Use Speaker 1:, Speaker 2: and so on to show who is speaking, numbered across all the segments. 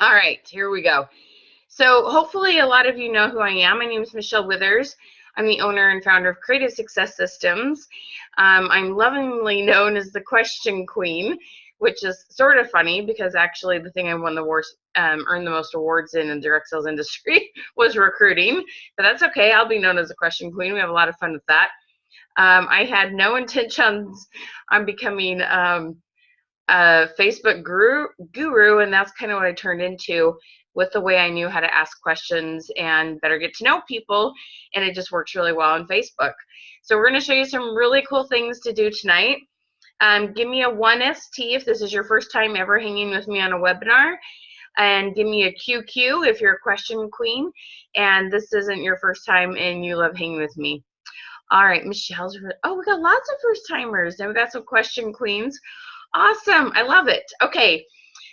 Speaker 1: All right, here we go. So hopefully a lot of you know who I am. My name is Michelle Withers. I'm the owner and founder of Creative Success Systems. I'm lovingly known as the Question Queen, which is sort of funny because actually the thing I won the awards, earned the most awards in the direct sales industry was recruiting. But that's okay. I'll be known as the Question Queen. We have a lot of fun with that. I had no intentions on becoming a Facebook guru, and that's kind of what I turned into with the way I knew how to ask questions and better get to know people, and it just works really well on Facebook. So we're going to show you some really cool things to do tonight. Give me a 1ST if this is your first time ever hanging with me on a webinar, and give me a QQ if you're a question queen, and this isn't your first time and you love hanging with me. All right, Michelle's, oh, we got lots of first timers, and we got some question queens. Awesome, I love it. Okay,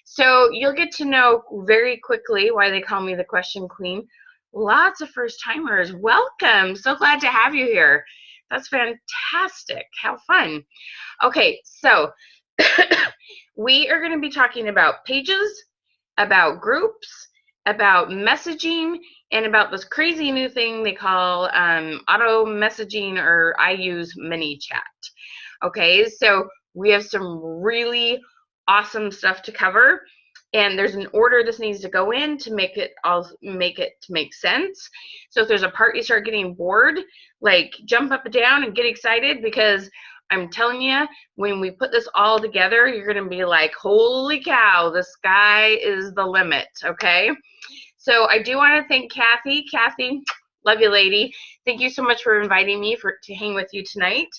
Speaker 1: so you'll get to know very quickly why they call me the Question Queen. Lots of first timers, welcome. So glad to have you here. That's fantastic, how fun. Okay, so we are gonna be talking about pages, about groups, about messaging, and about this crazy new thing they call auto messaging, or I use ManyChat. Okay, so we have some really awesome stuff to cover, and there's an order this needs to go in to make it make sense. So if there's a part you start getting bored, like jump up and down and get excited, because I'm telling you, when we put this all together, you're going to be like, holy cow, the sky is the limit. Okay, so I do want to thank Kathy. Kathy, love you, lady. Thank you so much for inviting me to hang with you tonight.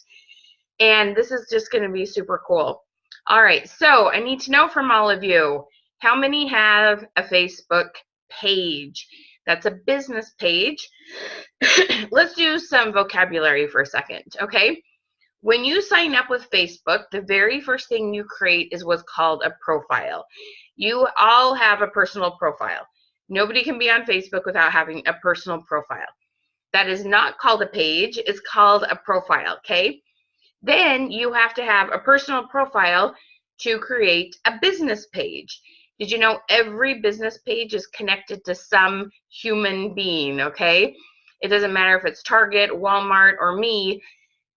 Speaker 1: And this is just going to be super cool. All right, so I need to know from all of you, how many have a Facebook page? That's a business page. Let's do some vocabulary for a second, okay? When you sign up with Facebook, the very first thing you create is what's called a profile. You all have a personal profile. Nobody can be on Facebook without having a personal profile. That is not called a page, it's called a profile, okay? Then you have to have a personal profile to create a business page. Did you know every business page is connected to some human being, okay? It doesn't matter if it's Target, Walmart, or me,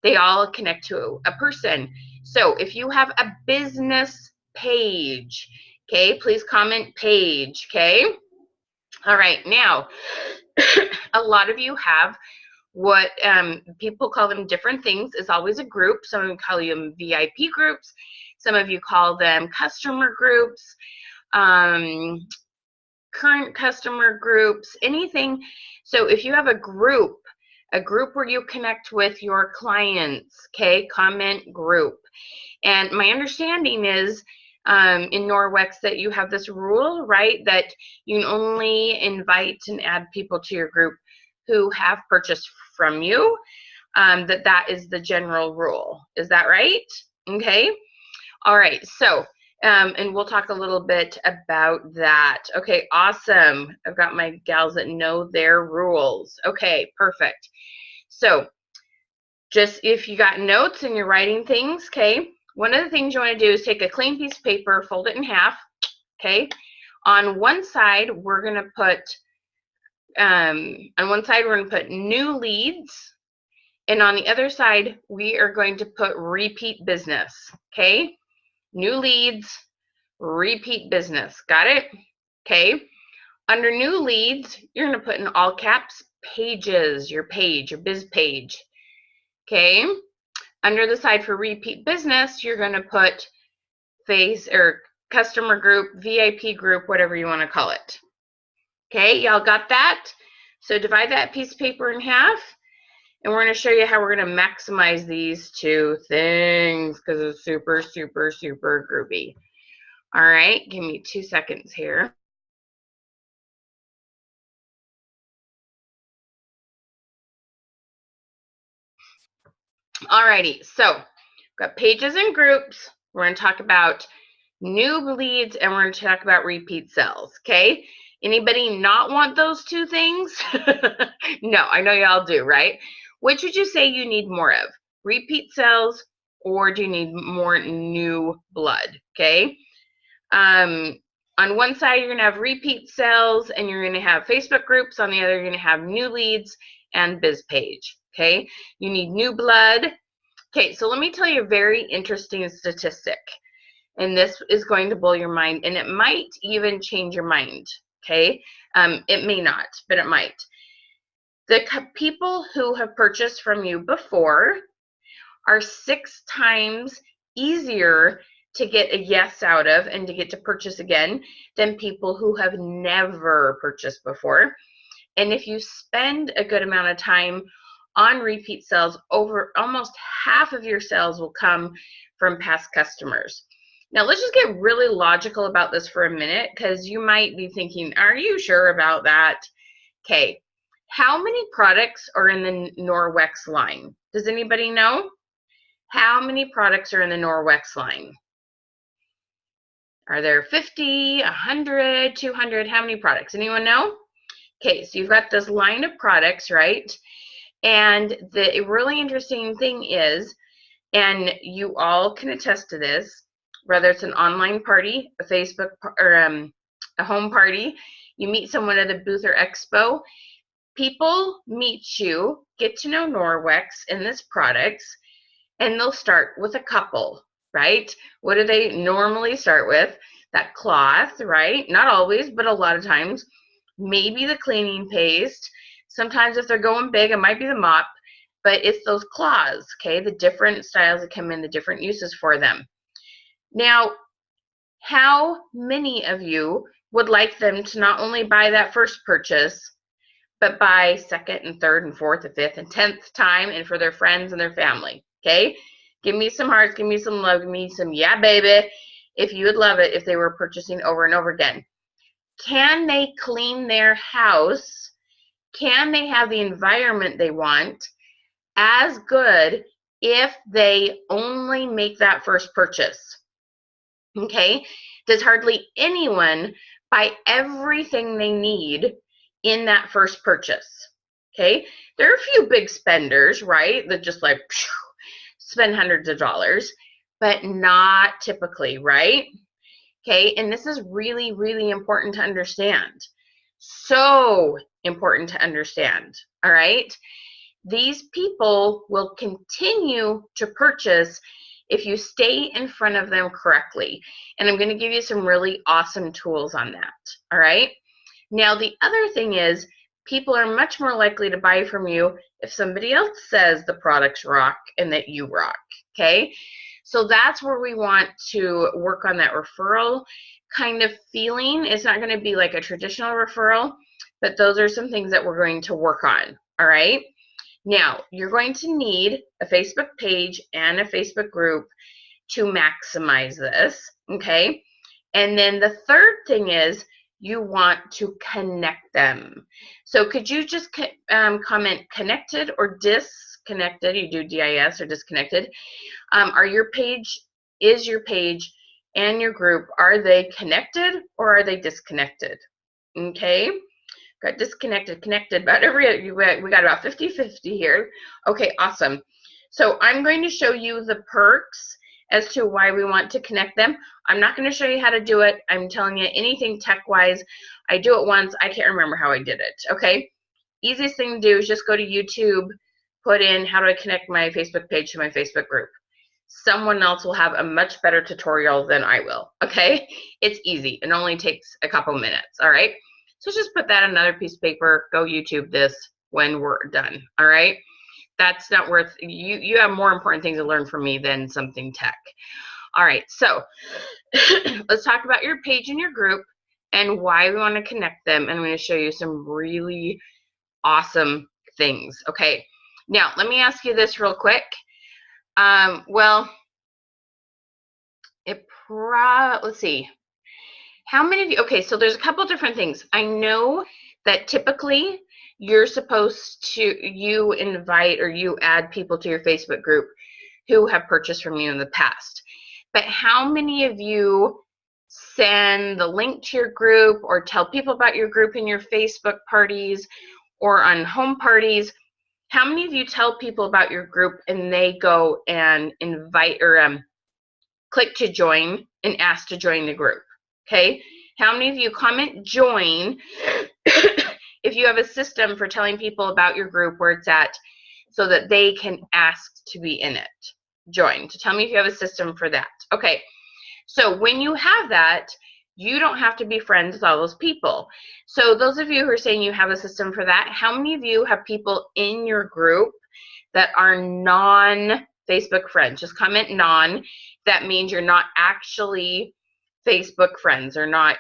Speaker 1: they all connect to a person. So if you have a business page, okay, please comment page, okay? All right, now, a lot of you have what people call them different things. Is always a group. Some of you call them VIP groups. Some of you call them customer groups, current customer groups, anything. So if you have a group where you connect with your clients, okay, comment group. And my understanding is in Norwex that you have this rule, right, that you can only invite and add people to your group who have purchased from you, that is the general rule. Is that right? Okay. All right. So, and we'll talk a little bit about that. Okay, awesome. I've got my gals that know their rules. Okay, perfect. So, just if you got notes and you're writing things, okay, one of the things you want to do is take a clean piece of paper, fold it in half, okay. On one side, we're going to put new leads, and on the other side we are going to put repeat business, okay? New leads, repeat business, got it? Okay, under new leads you're going to put in all caps pages, your page, your biz page, okay? Under the side for repeat business you're going to put face or customer group, VIP group, whatever you want to call it. Okay, y'all got that? So divide that piece of paper in half, and we're going to show you how we're going to maximize these two things because it's super, super, super groovy. All right, give me 2 seconds here. All righty, so we've got pages and groups. We're going to talk about new leads, and we're going to talk about repeat sales, okay? Anybody not want those two things? No, I know y'all do, right? Which would you say you need more of? Repeat sales, or do you need more new blood, okay? on one side, you're going to have repeat sales, and you're going to have Facebook groups. On the other, you're going to have new leads and biz page. Okay, you need new blood. Okay, so let me tell you a very interesting statistic, and this is going to blow your mind, and it might even change your mind. Okay, it may not, but it might. The people who have purchased from you before are 6 times easier to get a yes out of and to get to purchase again than people who have never purchased before. And if you spend a good amount of time on repeat sales, over almost half of your sales will come from past customers. Now let's just get really logical about this for a minute, because you might be thinking, are you sure about that? Okay, how many products are in the Norwex line? Does anybody know? How many products are in the Norwex line? Are there 50, 100, 200? How many products? Anyone know? Okay, so you've got this line of products, right? And the really interesting thing is, and you all can attest to this, whether it's an online party, a Facebook, or a home party, you meet someone at a booth or expo, people meet you, get to know Norwex and this products, and they'll start with a couple, right? What do they normally start with? That cloth, right? Not always, but a lot of times. Maybe the cleaning paste. Sometimes if they're going big, it might be the mop, but it's those claws, okay? The different styles that come in, the different uses for them. Now, how many of you would like them to not only buy that first purchase, but buy second and third and fourth and fifth and 10th time, and for their friends and their family? Okay, give me some hearts, give me some love, give me some yeah baby if you would love it if they were purchasing over and over again. Can they clean their house? Can they have the environment they want as good if they only make that first purchase? Okay, does hardly anyone buy everything they need in that first purchase? Okay, there are a few big spenders, right, that just like spend hundreds of dollars, but not typically, right? Okay, and this is really, really important to understand. So important to understand, all right? These people will continue to purchase if you stay in front of them correctly. And I'm going to give you some really awesome tools on that, all right? Now, the other thing is, people are much more likely to buy from you if somebody else says the products rock and that you rock, okay? So that's where we want to work on that referral kind of feeling. It's not going to be like a traditional referral, but those are some things that we're going to work on, all right? Now, you're going to need a Facebook page and a Facebook group to maximize this, okay? And then the third thing is, you want to connect them. So could you just comment connected or disconnected? You do DIS or disconnected. Is your page and your group, are they connected or are they disconnected? Okay, got disconnected, connected, about we got about 50-50 here. Okay, awesome. So I'm going to show you the perks as to why we want to connect them. I'm not going to show you how to do it. I'm telling you anything tech-wise. I do it once. I can't remember how I did it, okay? Easiest thing to do is just go to YouTube, put in how do I connect my Facebook page to my Facebook group. Someone else will have a much better tutorial than I will, okay? It's easy. It only takes a couple minutes, all right? So just put that on another piece of paper, go YouTube this when we're done, all right? That's not worth, you have more important things to learn from me than something tech. All right, so let's talk about your page and your group and why we want to connect them. And I'm going to show you some really awesome things, okay? Now, let me ask you this real quick. Well, let's see. How many of you, okay, so there's a couple different things. I know that typically you're supposed to, you invite or you add people to your Facebook group who have purchased from you in the past. But how many of you send the link to your group or tell people about your group in your Facebook parties or on home parties? How many of you tell people about your group and they go and invite or click to join and ask to join the group? Okay, How many of you comment join if you have a system for telling people about your group, where it's at, so that they can ask to be in it? Join. So tell me if you have a system for that. Okay, so when you have that, you don't have to be friends with all those people. So those of you who are saying you have a system for that, how many of you have people in your group that are non-Facebook friends? Just comment non. That means you're not actually Facebook friends, or not,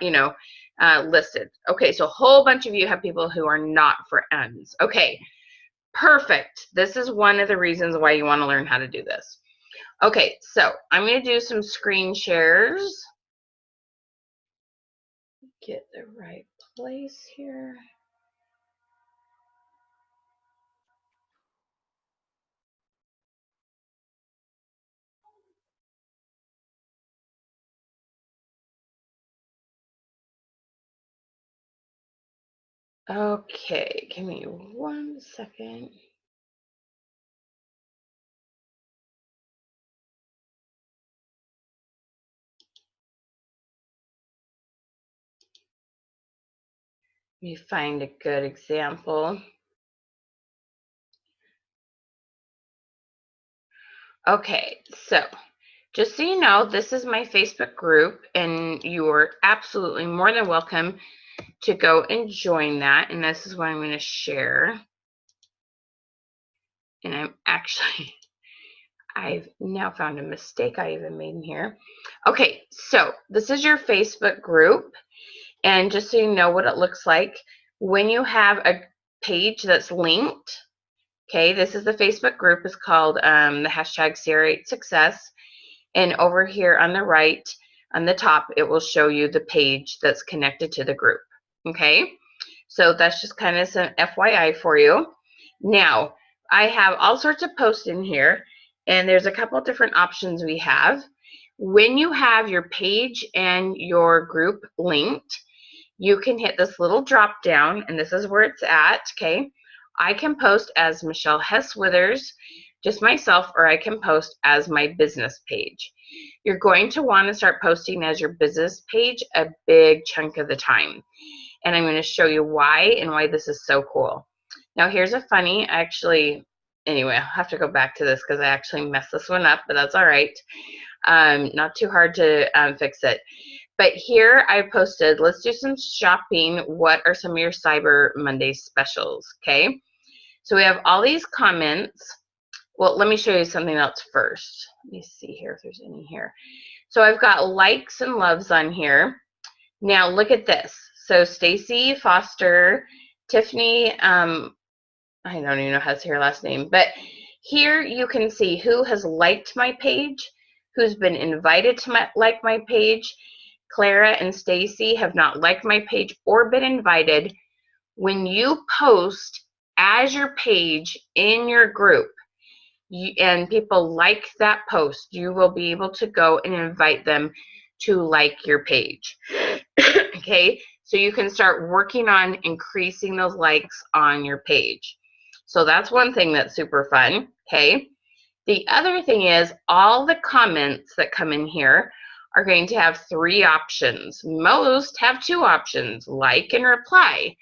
Speaker 1: listed. Okay, so a whole bunch of you have people who are not friends. Okay, perfect. This is one of the reasons why you want to learn how to do this. Okay, so I'm going to do some screen shares. Get the right place here. Okay, give me 1 second. Let me find a good example. Okay, so just so you know, this is my Facebook group, and you are absolutely more than welcome to go and join that. And this is what I'm going to share. And I've now found a mistake I even made in here. Okay, so this is your Facebook group. And just so you know what it looks like, when you have a page that's linked, okay, this is the Facebook group. It's called the hashtag CR8 Success. And over here on the right, on the top, it will show you the page that's connected to the group. Okay, so that's just kind of some FYI for you. Now, I have all sorts of posts in here, and there's a couple different options we have. When you have your page and your group linked, you can hit this little drop down, and this is where it's at. Okay, I can post as Michelle Hess Withers, just myself, or I can post as my business page. You're going to want to start posting as your business page a big chunk of the time, and I'm going to show you why and why this is so cool. Now here's a funny, anyway, I'll have to go back to this because I actually messed this one up, but that's all right. Not too hard to fix it. But here I posted, let's do some shopping. What are some of your Cyber Monday specials? Okay, so we have all these comments. Well, let me show you something else first. Let me see here if there's any here. So I've got likes and loves on here. Now look at this. So Stacy Foster, Tiffany, I don't even know how to say her last name, but here you can see who has liked my page, who's been invited to like my page. Clara and Stacy have not liked my page or been invited. When you post as your page in your group, and people like that post, you will be able to go and invite them to like your page. Okay, so you can start working on increasing those likes on your page. So that's one thing that's super fun. Okay, the other thing is all the comments that come in here are going to have 3 options. Most have 2 options, like and reply.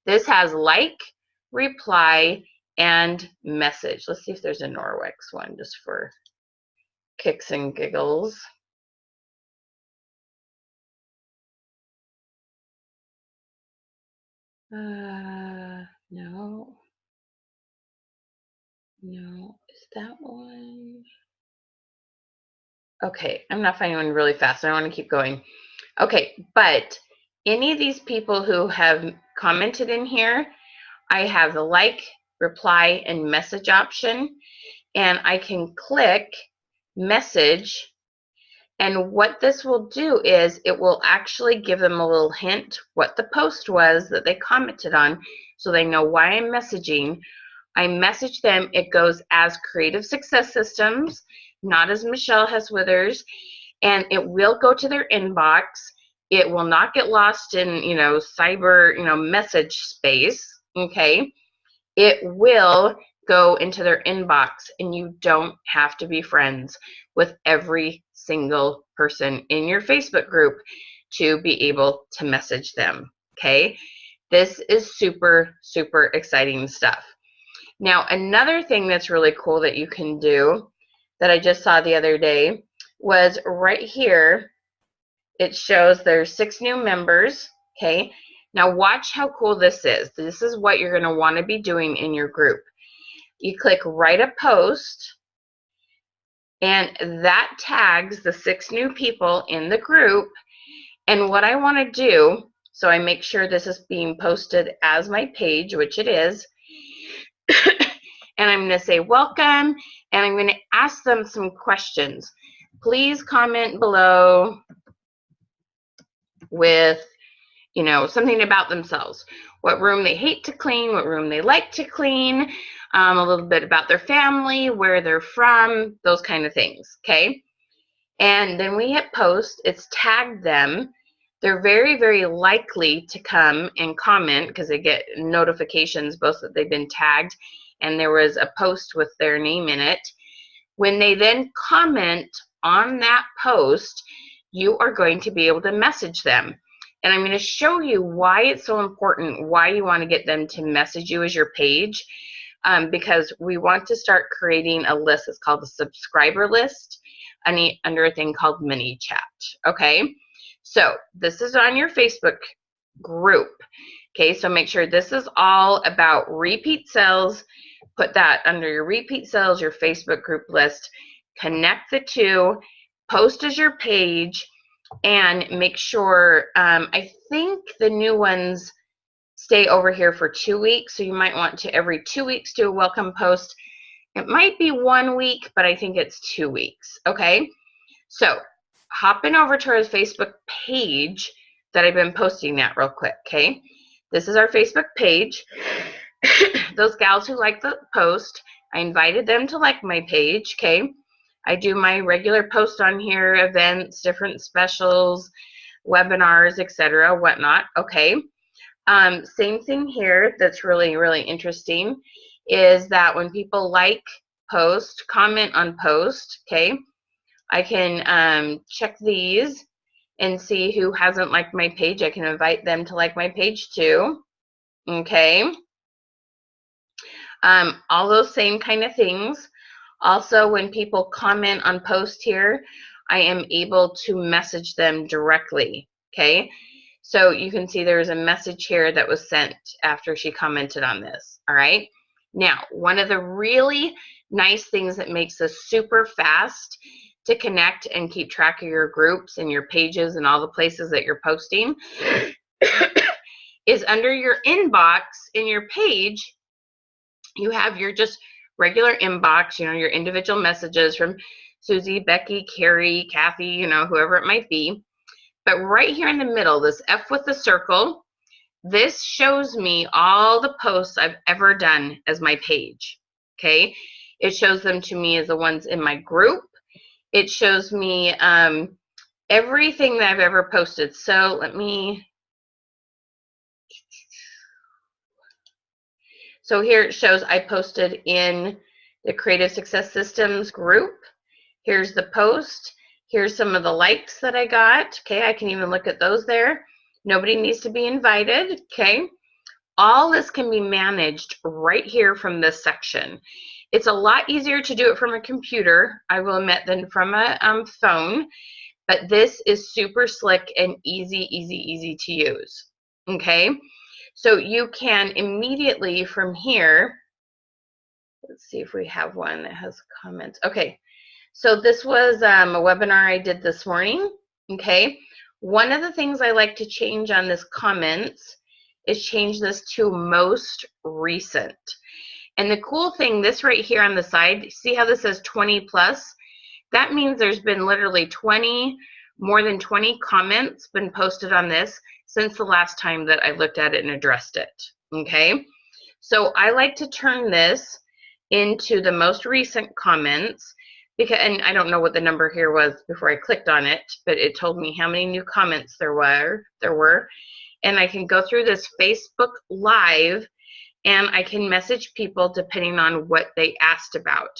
Speaker 1: This has like, reply, and message. Let's see if there's a Norwex one just for kicks and giggles. No. No, is that one? Okay, I'm not finding one really fast. I want to keep going. Okay, but any of these people who have commented in here, I have the like, reply, and message option, and I can click message, and what this will do is it will actually give them a little hint what the post was that they commented on, so they know why I'm messaging. I message them. It goes as Creative Success Systems, not as Michelle Hess Withers, and it will go to their inbox. It will not get lost in, cyber, message space, okay? It will go into their inbox, and you don't have to be friends with every single person in your Facebook group to be able to message them. Okay, this is super, super exciting stuff. Now, another thing that's really cool that you can do that I just saw the other day was right here. It shows there's 6 new members. Okay, now watch how cool this is. This is what you're going to want to be doing in your group. You click write a post, and that tags the 6 new people in the group. And what I want to do, so I make sure this is being posted as my page, which it is, and I'm going to say welcome, and I'm going to ask them some questions. Please comment below with, you know, something about themselves. What room they hate to clean, what room they like to clean, a little bit about their family, where they're from, those kind of things, okay? And then we hit post. It's tagged them. They're very, very likely to come and comment because they get notifications both that they've been tagged and there was a post with their name in it. When they then comment on that post, you are going to be able to message them. And I'm going to show you why it's so important, why you want to get them to message you as your page, because we want to start creating a list. It's called the subscriber list under a thing called mini chat. Okay, so this is on your Facebook group. Okay, so make sure this is all about repeat sales. Put that under your repeat sales, your Facebook group list. Connect the two, post as your page, and make sure, I think the new ones stay over here for 2 weeks, so you might want to every 2 weeks do a welcome post. It might be 1 week, but I think it's 2 weeks, okay? So hopping over to our Facebook page that I've been posting that real quick, okay? This is our Facebook page. Those gals who like the post, I invited them to like my page, okay? I do my regular post on here, events, different specials, webinars, etc., whatnot, okay? Same thing here that's really, really interesting is that when people like post, comment on post, okay, I can check these and see who hasn't liked my page. I can invite them to like my page too, okay? All those same kind of things. Also, when people comment on post here, I am able to message them directly, okay? So you can see there's a message here that was sent after she commented on this, all right? Now, one of the really nice things that makes this super fast to connect and keep track of your groups and your pages and all the places that you're posting is under your inbox in your page, you have your just regular inbox, you know, your individual messages from Susie, Becky, Carrie, Kathy, you know, whoever it might be. But right here in the middle, this F with the circle, this shows me all the posts I've ever done as my page, okay? It shows them to me as the ones in my group. It shows me everything that I've ever posted. So let me, so here it shows I posted in the Creative Success Systems group. Here's the post. Here's some of the likes that I got. Okay, I can even look at those there. Nobody needs to be invited. Okay, all this can be managed right here from this section. It's a lot easier to do it from a computer, I will admit, than from a phone, but this is super slick and easy, easy, easy to use. Okay, so you can immediately from here, let's see if we have one that has comments. Okay, so this was a webinar I did this morning, okay? One of the things I like to change on this comments is change this to most recent. And the cool thing, this right here on the side, see how this says 20 plus? That means there's been literally more than 20 comments been posted on this since the last time that I looked at it and addressed it, okay? So I like to turn this into the most recent comments, because, and I don't know what the number here was before I clicked on it, but it told me how many new comments there were, and I can go through this Facebook Live and I can message people depending on what they asked about.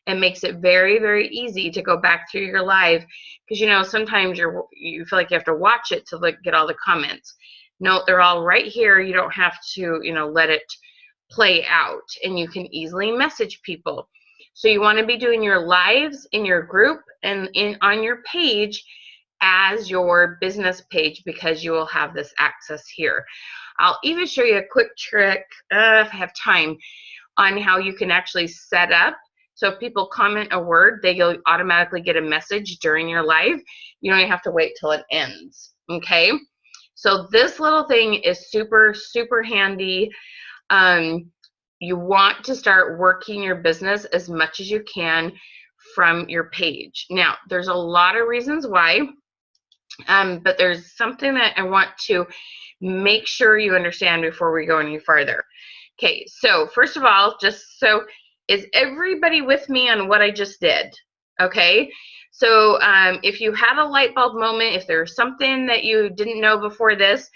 Speaker 1: It makes it very, very easy to go back through your live, because you know sometimes you feel like you have to watch it to get all the comments. No, they're all right here. You don't have to, you know, let it play out, and you can easily message people. So you want to be doing your lives in your group and on your page as your business page, because you will have this access here. I'll even show you a quick trick, if I have time, on how you can actually set up. So if people comment a word, they'll automatically get a message during your live. You don't even have to wait till it ends, okay? So this little thing is super, super handy. You want to start working your business as much as you can from your page. Now, there's a lot of reasons why, but there's something that I want to make sure you understand before we go any farther. Okay, so first of all, just so, is everybody with me on what I just did? Okay, so if you had a light bulb moment, if there's something that you didn't know before this,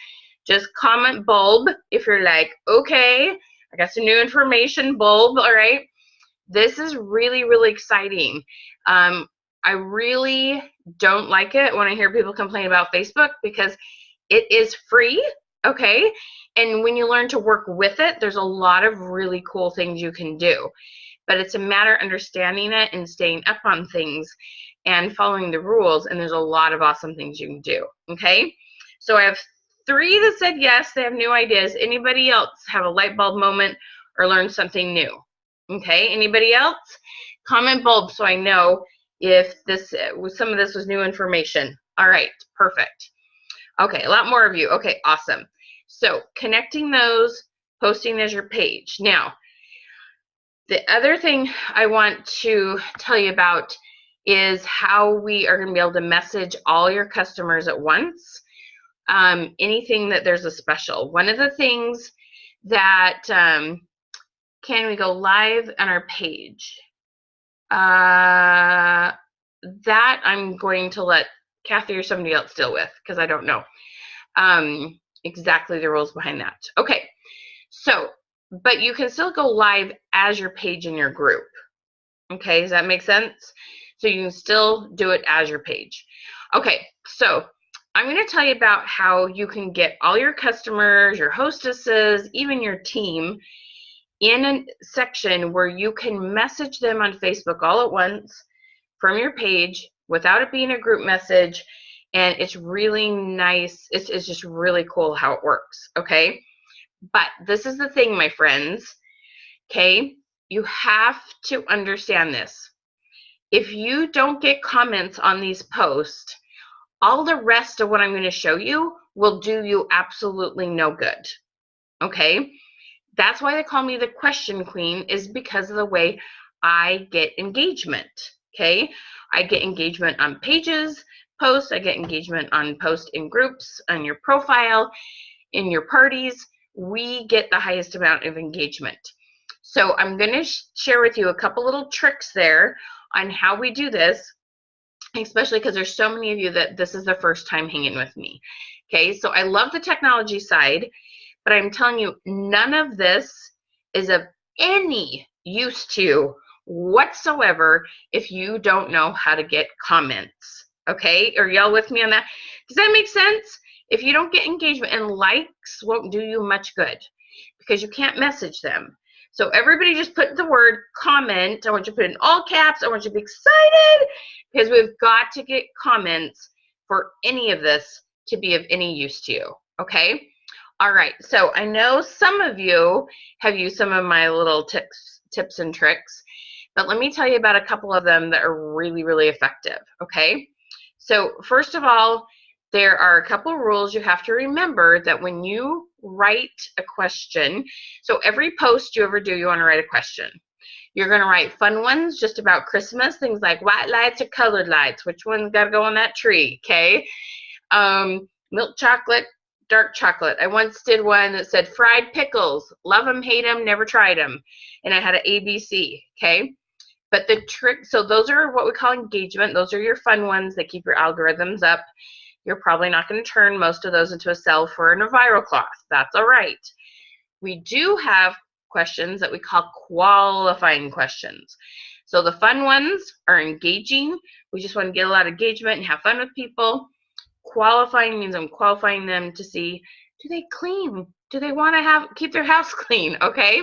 Speaker 1: just comment bulb. If you're like, okay, I got some new information, bulb, all right? This is really, really exciting. I really don't like it when I hear people complain about Facebook, because it is free, okay? And when you learn to work with it, there's a lot of really cool things you can do. But it's a matter of understanding it and staying up on things and following the rules, and there's a lot of awesome things you can do, okay? So I have 3 that said yes, they have new ideas. Anybody else have a light bulb moment or learn something new? Okay, anybody else? Comment bulb so I know if this some of this was new information. All right, perfect. Okay, a lot more of you. Okay, awesome. So connecting those, posting as your page. Now, the other thing I want to tell you about is how we are going to be able to message all your customers at once. Anything that there's a special. One of the things that, can we go live on our page? That I'm going to let Kathy or somebody else deal with, because I don't know exactly the rules behind that. Okay, so, but you can still go live as your page in your group. Okay, does that make sense? So you can still do it as your page. Okay, so I'm going to tell you about how you can get all your customers, your hostesses, even your team in a section where you can message them on Facebook all at once from your page without it being a group message. And it's really nice. It's just really cool how it works, okay? But this is the thing, my friends, okay? You have to understand this. If you don't get comments on these posts, all the rest of what I'm going to show you will do you absolutely no good, okay? That's why they call me the question queen, is because of the way I get engagement, okay? I get engagement on pages, posts, I get engagement on posts in groups, on your profile, in your parties. We get the highest amount of engagement. So I'm going to share with you a couple little tricks there on how we do this, especially because there's so many of you that this is the first time hanging with me. Okay, so I love the technology side, but I'm telling you, none of this is of any use to you whatsoever if you don't know how to get comments. Okay, are y'all with me on that? Does that make sense? If you don't get engagement, and likes won't do you much good because you can't message them. So everybody just put the word comment. I want you to put it in all caps. I want you to be excited, because we've got to get comments for any of this to be of any use to you, okay? All right, so I know some of you have used some of my little tips and tricks, but let me tell you about a couple of them that are really, really effective, okay? So first of all, there are a couple rules you have to remember that when you write a question, so every post you ever do, you want to write a question. You're going to write fun ones just about Christmas, things like white lights or colored lights, which one's got to go on that tree, okay? Milk chocolate, dark chocolate. I once did one that said fried pickles, love them, hate them, never tried them, and I had an ABC, okay? But the trick, so those are what we call engagement. Those are your fun ones that keep your algorithms up. You're probably not going to turn most of those into a sell for a viral cloth. That's all right. We do have questions that we call qualifying questions. So the fun ones are engaging. We just want to get a lot of engagement and have fun with people. Qualifying means I'm qualifying them to see, do they clean? Do they want to keep their house clean? Okay.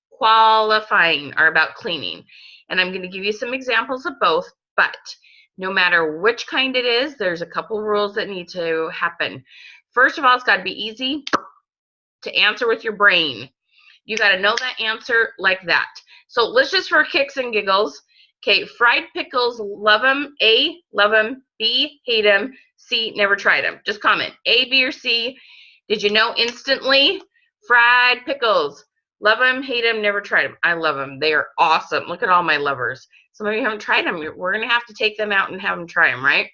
Speaker 1: Qualifying are about cleaning. And I'm going to give you some examples of both, but no matter which kind it is, there's a couple rules that need to happen. First of all, it's got to be easy to answer with your brain. You got to know that answer like that. So let's just for kicks and giggles. Okay, fried pickles, love them. A, love them. B, hate them. C, never tried them. Just comment A, B, or C. Did you know instantly? Fried pickles. Love them, hate them, never tried them. I love them. They are awesome. Look at all my lovers. Some of you haven't tried them. We're going to have to take them out and have them try them, right?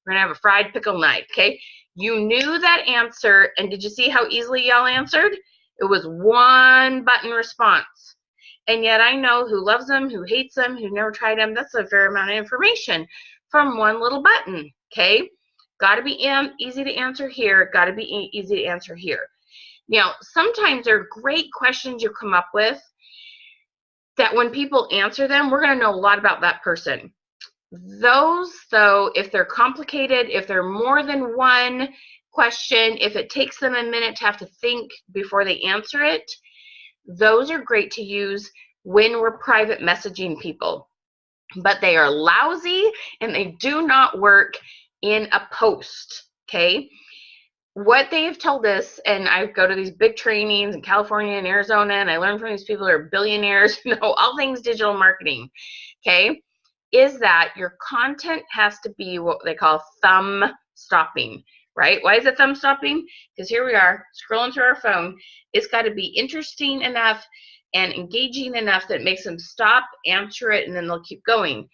Speaker 1: We're going to have a fried pickle night, okay? You knew that answer, and did you see how easily y'all answered? It was one button response. And yet I know who loves them, who hates them, who never tried them. That's a fair amount of information from one little button, okay? Got to be easy to answer here. Got to be easy to answer here. Now, sometimes there are great questions you come up with that when people answer them, we're going to know a lot about that person. Those, though, if they're complicated, if they're more than one question, if it takes them a minute to have to think before they answer it, those are great to use when we're private messaging people. But they are lousy and they do not work in a post, okay? What they have told us, and I go to these big trainings in California and Arizona, and I learn from these people who are billionaires, know all things digital marketing, okay, is that your content has to be what they call thumb stopping, right? Why is it thumb stopping? Because here we are scrolling through our phone. It's got to be interesting enough and engaging enough that it makes them stop, answer it, and then they'll keep going.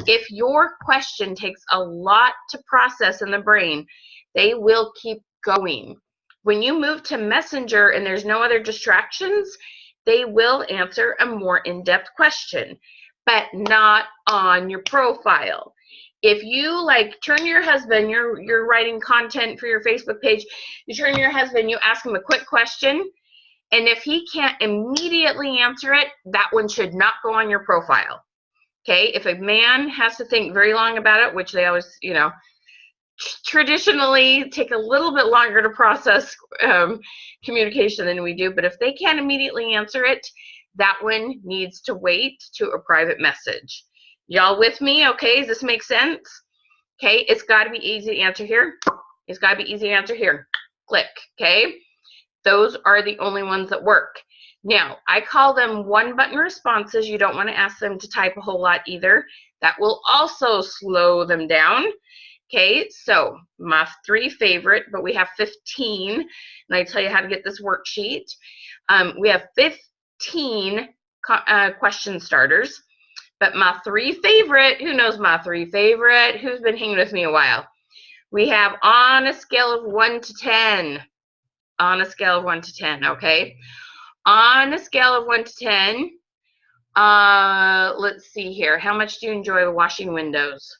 Speaker 1: If your question takes a lot to process in the brain, they will keep going. When you move to Messenger and there's no other distractions, they will answer a more in-depth question, but not on your profile. If you like turn to your husband, you're writing content for your Facebook page, you turn to your husband, you ask him a quick question, and if he can't immediately answer it, that one should not go on your profile. Okay, if a man has to think very long about it, which they always, you know, traditionally take a little bit longer to process communication than we do, but if they can't immediately answer it, that one needs to wait to a private message. Y'all with me? Okay, does this make sense? Okay, it's got to be easy to answer here. It's got to be easy to answer here. Click, okay? Those are the only ones that work. Now, I call them one-button responses. You don't want to ask them to type a whole lot either. That will also slow them down. Okay, so my 3 favorite, but we have 15, and I tell you how to get this worksheet. We have 15 question starters, but my 3 favorite, who knows my 3 favorite? Who's been hanging with me a while? We have on a scale of 1 to 10. On a scale of 1 to 10, okay? On a scale of 1 to 10, let's see here. How much do you enjoy washing windows?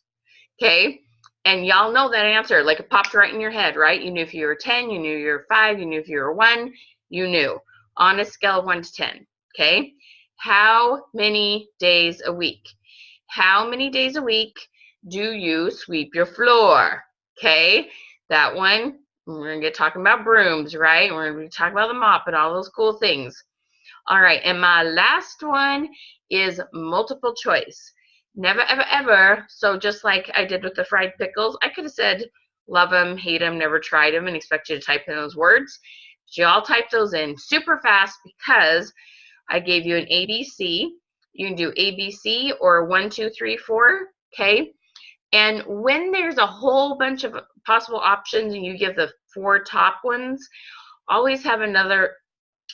Speaker 1: Okay, and y'all know that answer. Like it popped right in your head, right? You knew if you were 10, you knew you were 5, you knew if you were 1, you knew. On a scale of 1 to 10, okay? How many days a week? How many days a week do you sweep your floor? Okay, that one. We're going to get talking about brooms, right? We're going to be talking about the mop and all those cool things. All right, and my last one is multiple choice. Never, ever, ever. So just like I did with the fried pickles, I could have said love them, hate them, never tried them, and expect you to type in those words. But you all type those in super fast because I gave you an ABC. You can do ABC or 1, 2, 3, 4, okay? And when there's a whole bunch of possible options and you give the 4 top ones, always have another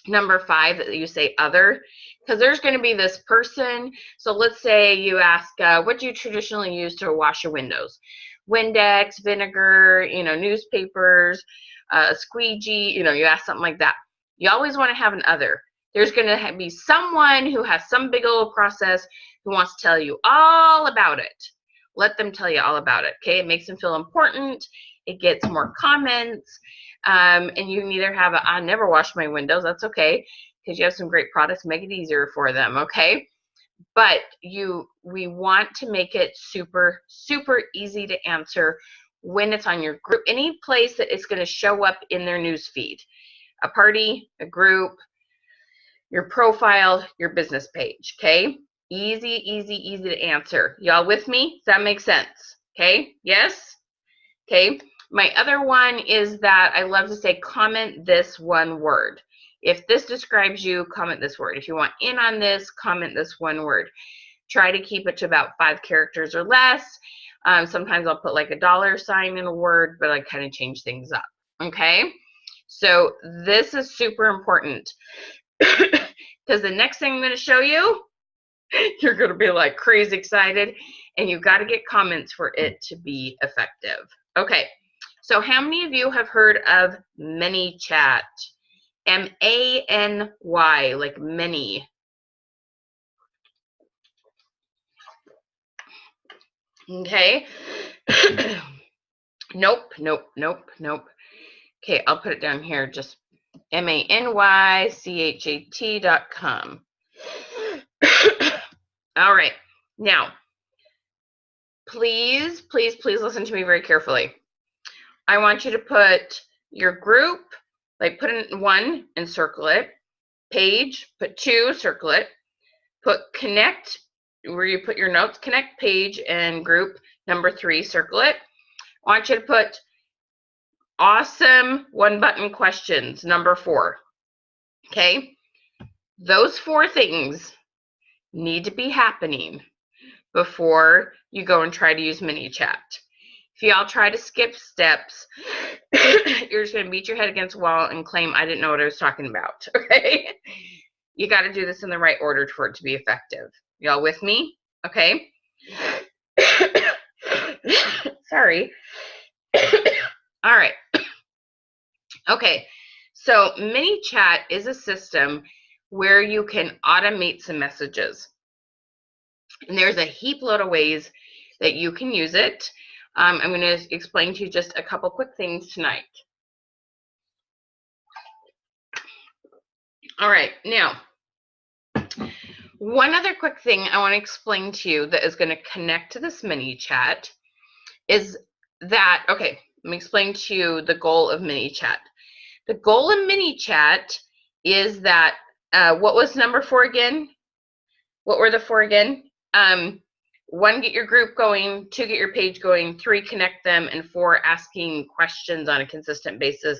Speaker 1: number 5 that you say other, because there's going to be this person. So let's say you ask, what do you traditionally use to wash your windows? Windex, vinegar, you know, newspapers, squeegee, you know, you ask something like that. You always want to have an other. There's going to be someone who has some big old process who wants to tell you all about it. Let them tell you all about it, okay? It makes them feel important. It gets more comments. And you can either have a, I never wash my windows. That's okay, because you have some great products to make it easier for them, okay? but we want to make it super, super easy to answer when it's on your group, any place that it's going to show up in their news feed, a party, a group, your profile, your business page, okay? Easy, easy, easy to answer. Y'all with me? Does that make sense? Okay, yes? Okay, my other one is that I love to say comment this one word. If this describes you, comment this word. If you want in on this, comment this one word. Try to keep it to about 5 characters or less. Sometimes I'll put like a $ in a word, but I kind of change things up. Okay, so this is super important because the next thing I'm going to show you, you're going to be like crazy excited, and you've got to get comments for it to be effective. Okay, so how many of you have heard of ManyChat? M-A-N-Y, like many. Okay. Nope, nope, nope, nope. Okay, I'll put it down here, just ManyChat.com. All right, now, please, please, please listen to me very carefully. I want you to put your group, like put in 1 and circle it, page, put 2, circle it, put connect, where you put your notes, connect page and group, number 3, circle it. I want you to put awesome 1-button questions, number 4. Okay? Those 4 things need to be happening before you go and try to use ManyChat. If y'all try to skip steps, you're just going to beat your head against the wall and claim I didn't know what I was talking about. Okay? You got to do this in the right order for it to be effective. Y'all with me? Okay? Sorry. All right. Okay. So ManyChat is a system where you can automate some messages. And there's a heap load of ways that you can use it. I'm going to explain to you just a couple quick things tonight. All right. Now, one other quick thing I want to explain to you that is going to connect to this ManyChat is that, okay, let me explain to you the goal of ManyChat. The goal of ManyChat is that, what was number 4 again? What were the 4 again? 1, get your group going, 2, get your page going, 3, connect them, and 4, asking questions on a consistent basis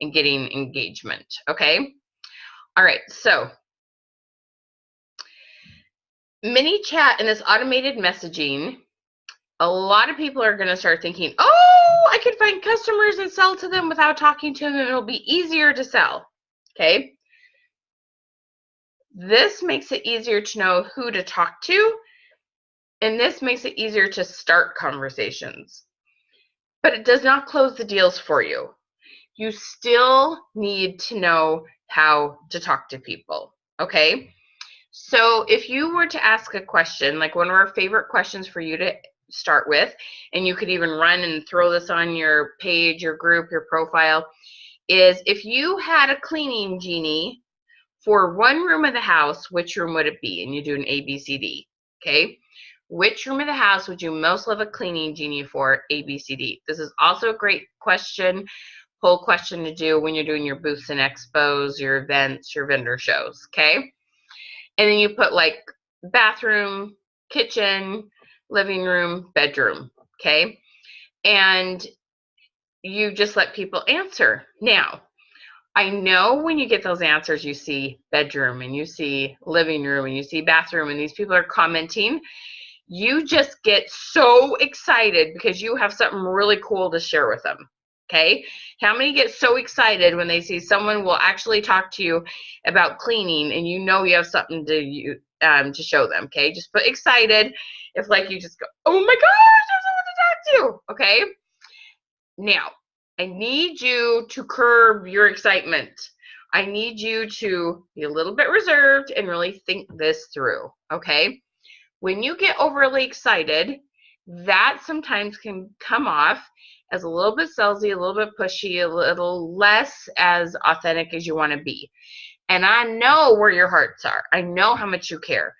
Speaker 1: and getting engagement, okay? All right, so ManyChat and this automated messaging, a lot of people are going to start thinking, oh, I can find customers and sell to them without talking to them, and it'll be easier to sell, okay? This makes it easier to know who to talk to, and this makes it easier to start conversations. But it does not close the deals for you. You still need to know how to talk to people, okay? So if you were to ask a question, like one of our favorite questions for you to start with, and you could even run and throw this on your page, your group, your profile, is if you had a cleaning genie for 1 room of the house, which room would it be? And you do an A, B, C, D, okay? Which room of the house would you most love a cleaning genie for? A, B, C, D. This is also a great question, poll question to do when you're doing your booths and expos, your events, your vendor shows, okay? And then you put like bathroom, kitchen, living room, bedroom, okay? And you just let people answer. Now, I know when you get those answers, you see bedroom and you see living room and you see bathroom and these people are commenting. You just get so excited because you have something really cool to share with them, okay? How many get so excited when they see someone will actually talk to you about cleaning and you know you have something to show them, okay? Just put excited if like you just go, oh my gosh, there's someone to talk to, okay? Now, I need you to curb your excitement. I need you to be a little bit reserved and really think this through, okay? When you get overly excited, that sometimes can come off as a little bit salesy, a little bit pushy, a little less as authentic as you want to be. And I know where your hearts are. I know how much you care.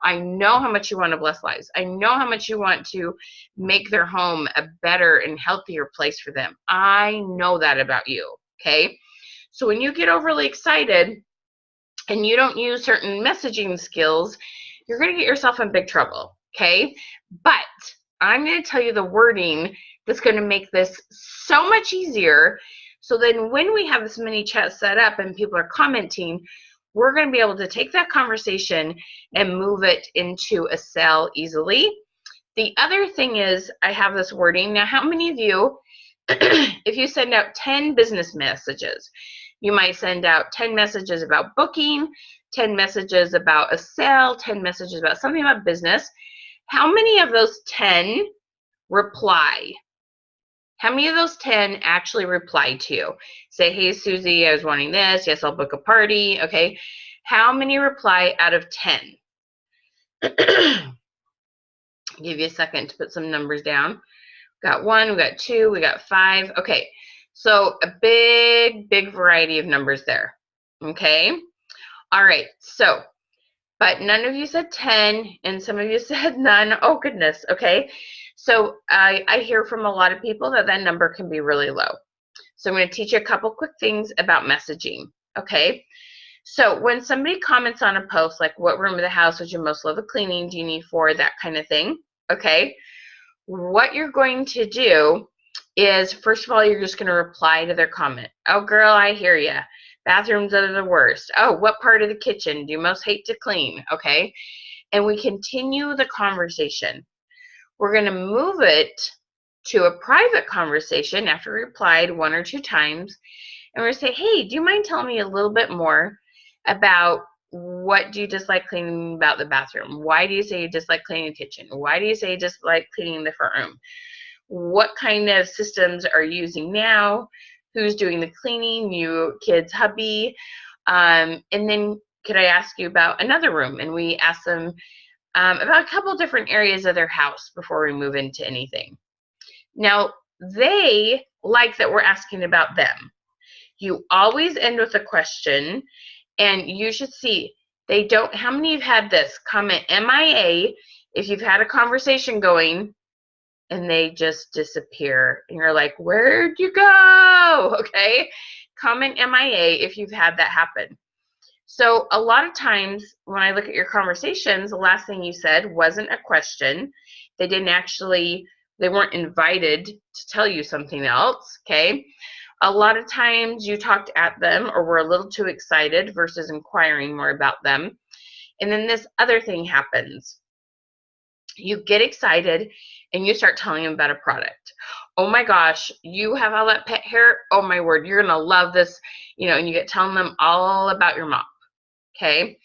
Speaker 1: I know how much you want to bless lives. I know how much you want to make their home a better and healthier place for them. I know that about you, okay? So when you get overly excited and you don't use certain messaging skills, you're going to get yourself in big trouble, okay? But I'm going to tell you the wording that's going to make this so much easier. So then when we have this mini chat set up and people are commenting, we're going to be able to take that conversation and move it into a sale easily. The other thing is I have this wording. Now, how many of you, if you send out 10 business messages, you might send out 10 messages about booking, 10 messages about a sale, 10 messages about something about business. How many of those 10 reply? How many of those 10 actually reply to you? Say, hey, Susie, I was wanting this. Yes, I'll book a party. Okay. How many reply out of 10? Give you a second to put some numbers down. We got 1, we got 2, we got 5. Okay. So a big variety of numbers there. Okay. All right. So, but none of you said 10 and some of you said none. Oh, goodness. Okay. So I hear from a lot of people that that number can be really low. So I'm going to teach you a couple quick things about messaging. Okay. So when somebody comments on a post, like what room of the house would you most love the cleaning, do you need for, that kind of thing. Okay. What you're going to do is, first of all, you're just going to reply to their comment. Oh, girl, I hear you. Bathrooms are the worst. Oh, what part of the kitchen do you most hate to clean? Okay. And we continue the conversation. We're going to move it to a private conversation after we replied 1 or 2 times. And we're going to say, hey, do you mind telling me a little bit more about what do you dislike cleaning about the bathroom? Why do you say you dislike cleaning the kitchen? Why do you say you dislike cleaning the front room? What kind of systems are you using now? Who's doing the cleaning? You, kids, hubby? And then could I ask you about another room? And we ask them about a couple different areas of their house before we move into anything. Now, they like that we're asking about them. You always end with a question, and you should see, they don't, how many of you have had this? Comment MIA if you've had a conversation going and they just disappear. And you're like, where'd you go? Okay. Comment MIA if you've had that happen. So a lot of times when I look at your conversations, the last thing you said wasn't a question. They didn't actually, they weren't invited to tell you something else, okay? A lot of times you talked at them or were a little too excited versus inquiring more about them. And then this other thing happens. You get excited and you start telling them about a product. Oh my gosh, you have all that pet hair? Oh my word, you're going to love this, you know, and you get telling them all about your mop. Okay,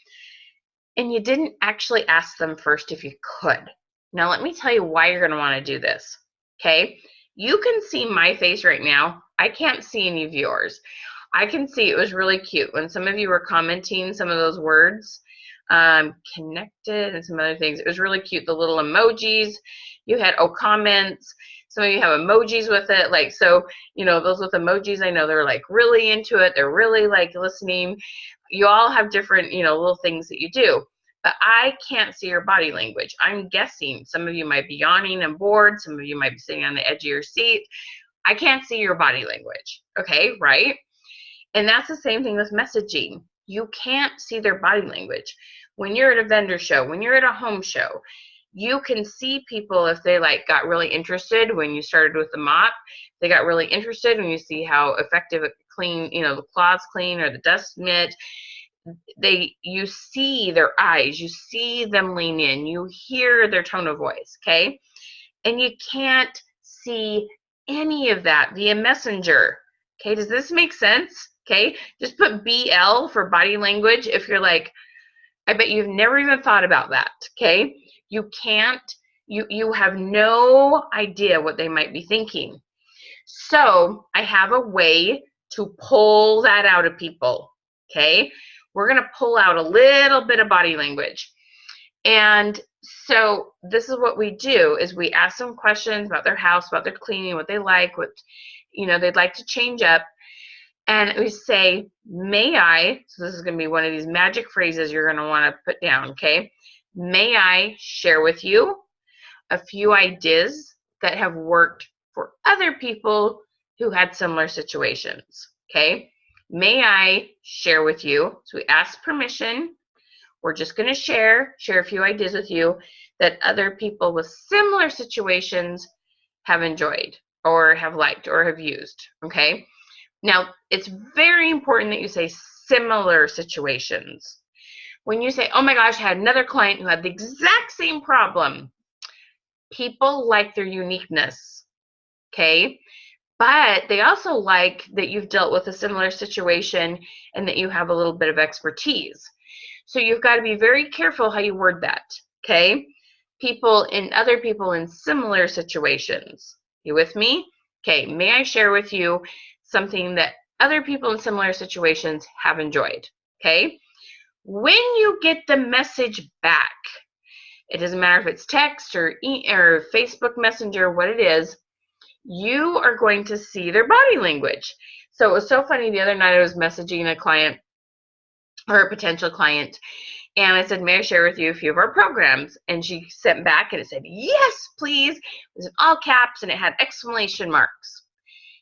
Speaker 1: and you didn't actually ask them first if you could. Now let me tell you why you're going to want to do this. Okay, you can see my face right now. I can't see any of yours. I can see it was really cute when some of you were commenting some of those words, connected and some other things. It was really cute. The little emojis you had, oh, comments. Some of you have emojis with it, like, so, you know, those with emojis, I know they're like really into it. They're really like listening. You all have different, you know, little things that you do, but I can't see your body language. I'm guessing some of you might be yawning and bored. Some of you might be sitting on the edge of your seat. I can't see your body language. Okay, right? And that's the same thing with messaging. You can't see their body language. When you're at a vendor show, when you're at a home show, you can see people if they like got really interested when you started with the mop. They got really interested when you see how effective it clean, you know, the cloths clean or the dust mitt. You see their eyes, you see them lean in, you hear their tone of voice, okay? And you can't see any of that via messenger. Okay, does this make sense? Okay, just put BL for body language if you're like, I bet you've never even thought about that. Okay, you can't, you have no idea what they might be thinking. So I have a way to pull that out of people. Okay, we're going to pull out a little bit of body language. And so this is what we do is we ask them questions about their house, about their cleaning, what they like, what, you know, they'd like to change up. And we say, may I, so this is going to be one of these magic phrases you're going to want to put down, okay? may I share with you a few ideas that have worked for other people who had similar situations? Okay, may I share with you? So we ask permission. We're just going to share a few ideas with you that other people with similar situations have enjoyed or have liked or have used. Okay, now it's very important that you say similar situations. When you say, oh my gosh, I had another client who had the exact same problem, people like their uniqueness. Okay, but they also like that you've dealt with a similar situation and that you have a little bit of expertise. So you've got to be very careful how you word that, okay? Other people in similar situations. You with me? Okay, may I share with you something that other people in similar situations have enjoyed, okay? When you get the message back, it doesn't matter if it's text or Facebook Messenger, what it is, you are going to see their body language. So it was so funny, the other night I was messaging a client or a potential client, and I said, may I share with you a few of our programs? And she sent back and it said, yes, please. It was in all caps and it had exclamation marks.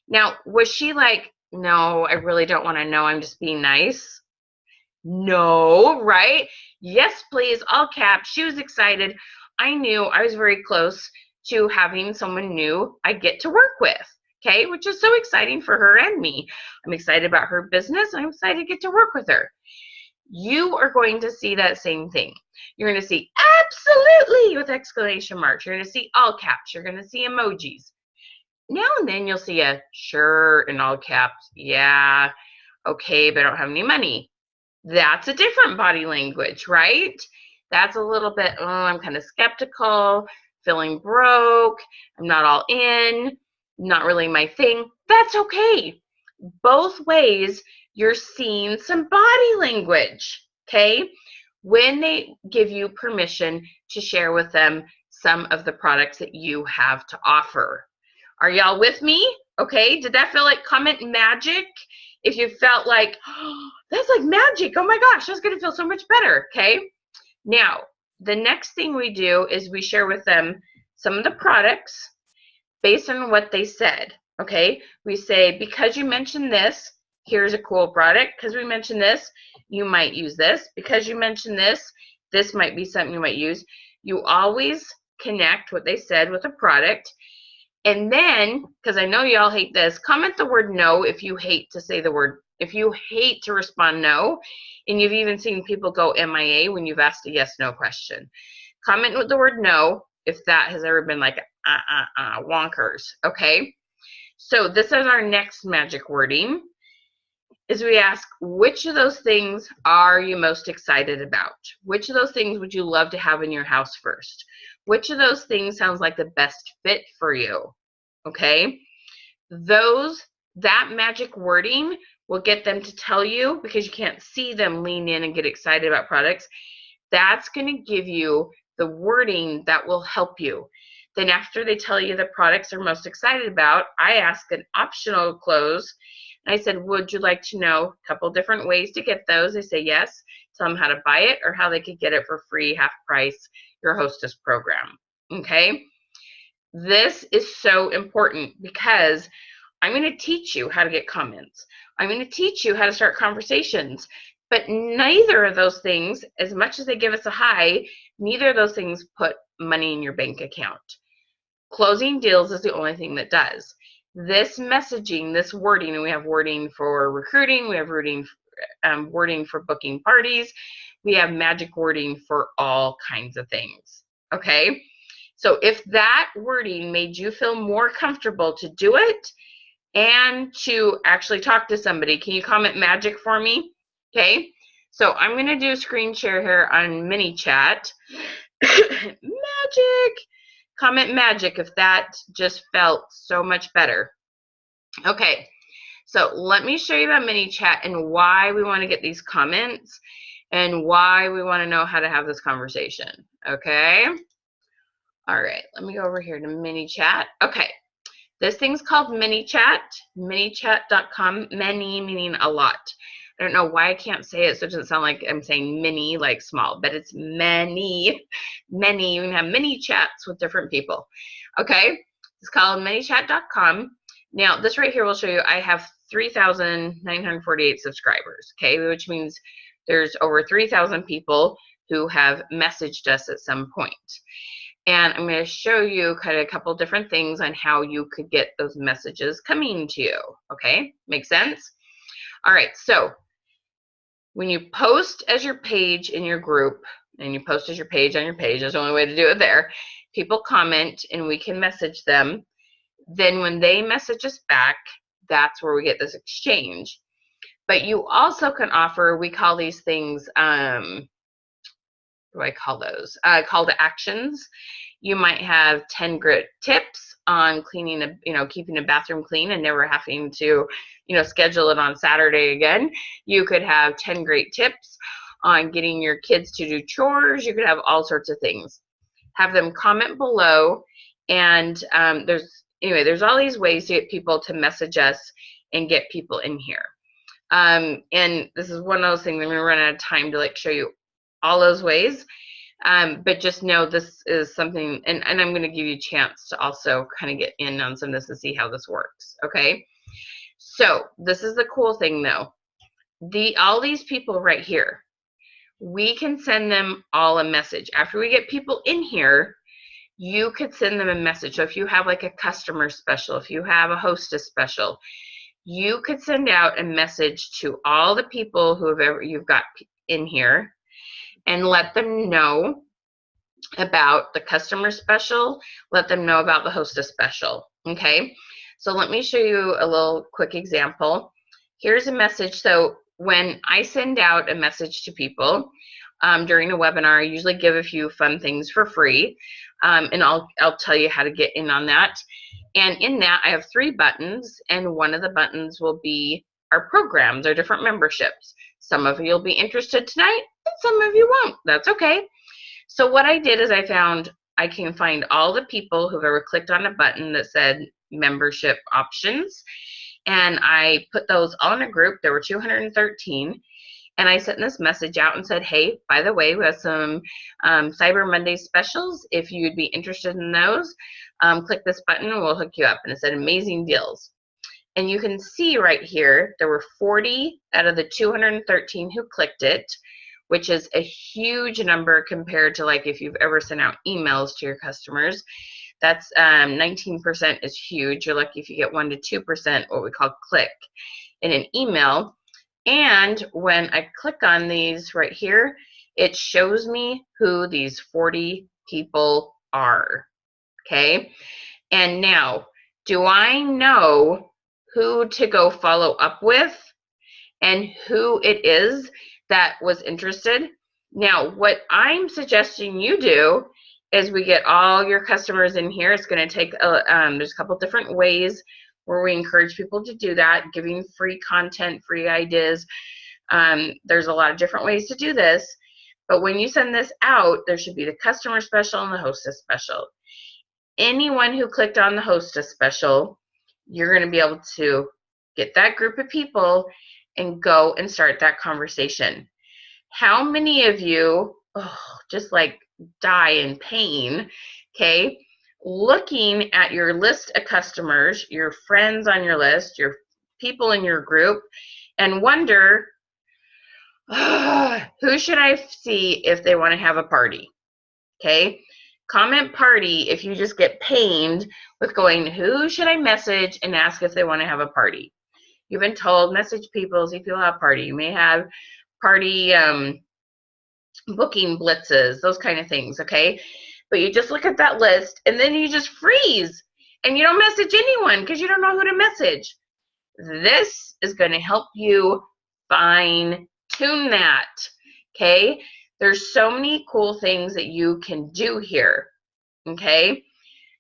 Speaker 1: Now, was she like, no, I really don't want to know, I'm just being nice? No, right? Yes, please, all caps. She was excited. I knew I was very close to having someone new I get to work with, okay, which is so exciting for her and me. I'm excited about her business. I'm excited to get to work with her. You are going to see that same thing. You're going to see absolutely with exclamation marks. You're going to see all caps. You're going to see emojis. Now and then you'll see a sure in all caps. Yeah, okay, but I don't have any money. That's a different body language, right? That's a little bit, oh, I'm kind of skeptical, feeling broke, I'm not all in, not really my thing. That's okay. Both ways, you're seeing some body language, okay? When they give you permission to share with them some of the products that you have to offer. Are y'all with me? Okay, did that feel like comment magic? If you felt like, oh, that's like magic, oh my gosh, that's gonna feel so much better, okay? Now, the next thing we do is we share with them some of the products based on what they said, okay? We say, because you mentioned this, here's a cool product. Because we mentioned this, you might use this. Because you mentioned this might be something you might use. You always connect what they said with a product. And then, because I know y'all hate this, comment the word no if you hate to say the word, if you hate to respond no, and you've even seen people go MIA when you've asked a yes/no question. Comment with the word no if that has ever been like wonkers, okay? So this is our next magic wording, is we ask, which of those things are you most excited about? Which of those things would you love to have in your house first? Which of those things sounds like the best fit for you? Okay? That magic wording will get them to tell you, because you can't see them lean in and get excited about products. That's going to give you the wording that will help you. Then after they tell you the products they're most excited about, I ask an optional close. And I said, would you like to know a couple different ways to get those? They say yes. Tell them how to buy it or how they could get it for free, half price, your hostess program. Okay? This is so important because I'm going to teach you how to get comments. I'm going to teach you how to start conversations. But neither of those things, as much as they give us a high, neither of those things put money in your bank account. Closing deals is the only thing that does. This messaging, this wording, and we have wording for recruiting, we have wording for booking parties, we have magic wording for all kinds of things, okay? So if that wording made you feel more comfortable to do it and to actually talk to somebody, can you comment magic for me? Okay, so I'm going to do a screen share here on mini chat. Magic! Comment magic if that just felt so much better. Okay, so let me show you about mini chat and why we want to get these comments and why we want to know how to have this conversation. Okay, all right, let me go over here to mini chat. Okay, this thing's called mini chat, minichat.com, many meaning a lot. I don't know why I can't say it so it doesn't sound like I'm saying mini, like small, but it's many, many. You can have many chats with different people. Okay, it's called manychat.com. Now, this right here will show you I have 3,948 subscribers, okay, which means there's over 3,000 people who have messaged us at some point. And I'm going to show you kind of a couple different things on how you could get those messages coming to you, okay? Make sense? All right, so when you post as your page in your group, and you post as your page on your page, that's the only way to do it there, people comment and we can message them. Then when they message us back, that's where we get this exchange. But you also can offer, we call these things, what do I call those? Call to actions. You might have 10 great tips on cleaning keeping a bathroom clean and never having to, schedule it on Saturday again. You could have 10 great tips on getting your kids to do chores. You could have all sorts of things. Have them comment below, and there's all these ways to get people to message us and get people in here. And this is one of those things I'm going to run out of time to show you all those ways. But just know this is something, and I'm going to give you a chance to also kind of get in on some of this and see how this works, okay? So this is the cool thing though. All these people right here, we can send them all a message. After we get people in here, you could send them a message. So if you have like a customer special, if you have a hostess special, you could send out a message to all the people you've got in here and let them know about the customer special, let them know about the hostess special, okay? So let me show you a little quick example. Here's a message. So when I send out a message to people during a webinar, I usually give a few fun things for free, and I'll tell you how to get in on that. And in that, I have 3 buttons, and one of the buttons will be our programs, our different memberships. Some of you will be interested tonight, and some of you won't. That's okay. So what I did is I can find all the people who've ever clicked on a button that said membership options, and I put those all in a group. There were 213, and I sent this message out and said, hey, by the way, we have some Cyber Monday specials. If you'd be interested in those, click this button and we'll hook you up. And it said amazing deals. And you can see right here, there were 40 out of the 213 who clicked it, which is a huge number compared to if you've ever sent out emails to your customers. That's 19% is huge. You're lucky if you get 1 to 2% what we call click in an email. And when I click on these right here, it shows me who these 40 people are, okay? And now, do I know who to go follow up with and who it is that was interested? Now, what I'm suggesting you do is we get all your customers in here. It's going to take, there's a couple different ways where we encourage people to do that, giving free content, free ideas. There's a lot of different ways to do this, but when you send this out, there should be the customer special and the hostess special. Anyone who clicked on the hostess special, you're going to be able to get that group of people and go and start that conversation. How many of you just die in pain, okay, looking at your list of customers, your friends on your list, your people in your group, and wonder, who should I see if they want to have a party? Okay, comment party if you just get pained with going, who should I message and ask if they want to have a party? You've been told, message people, see if you'll have a party. You may have party booking blitzes, those kind of things, okay? But you just look at that list and then you just freeze and you don't message anyone because you don't know who to message. This is going to help you fine tune that, okay? There's so many cool things that you can do here, okay?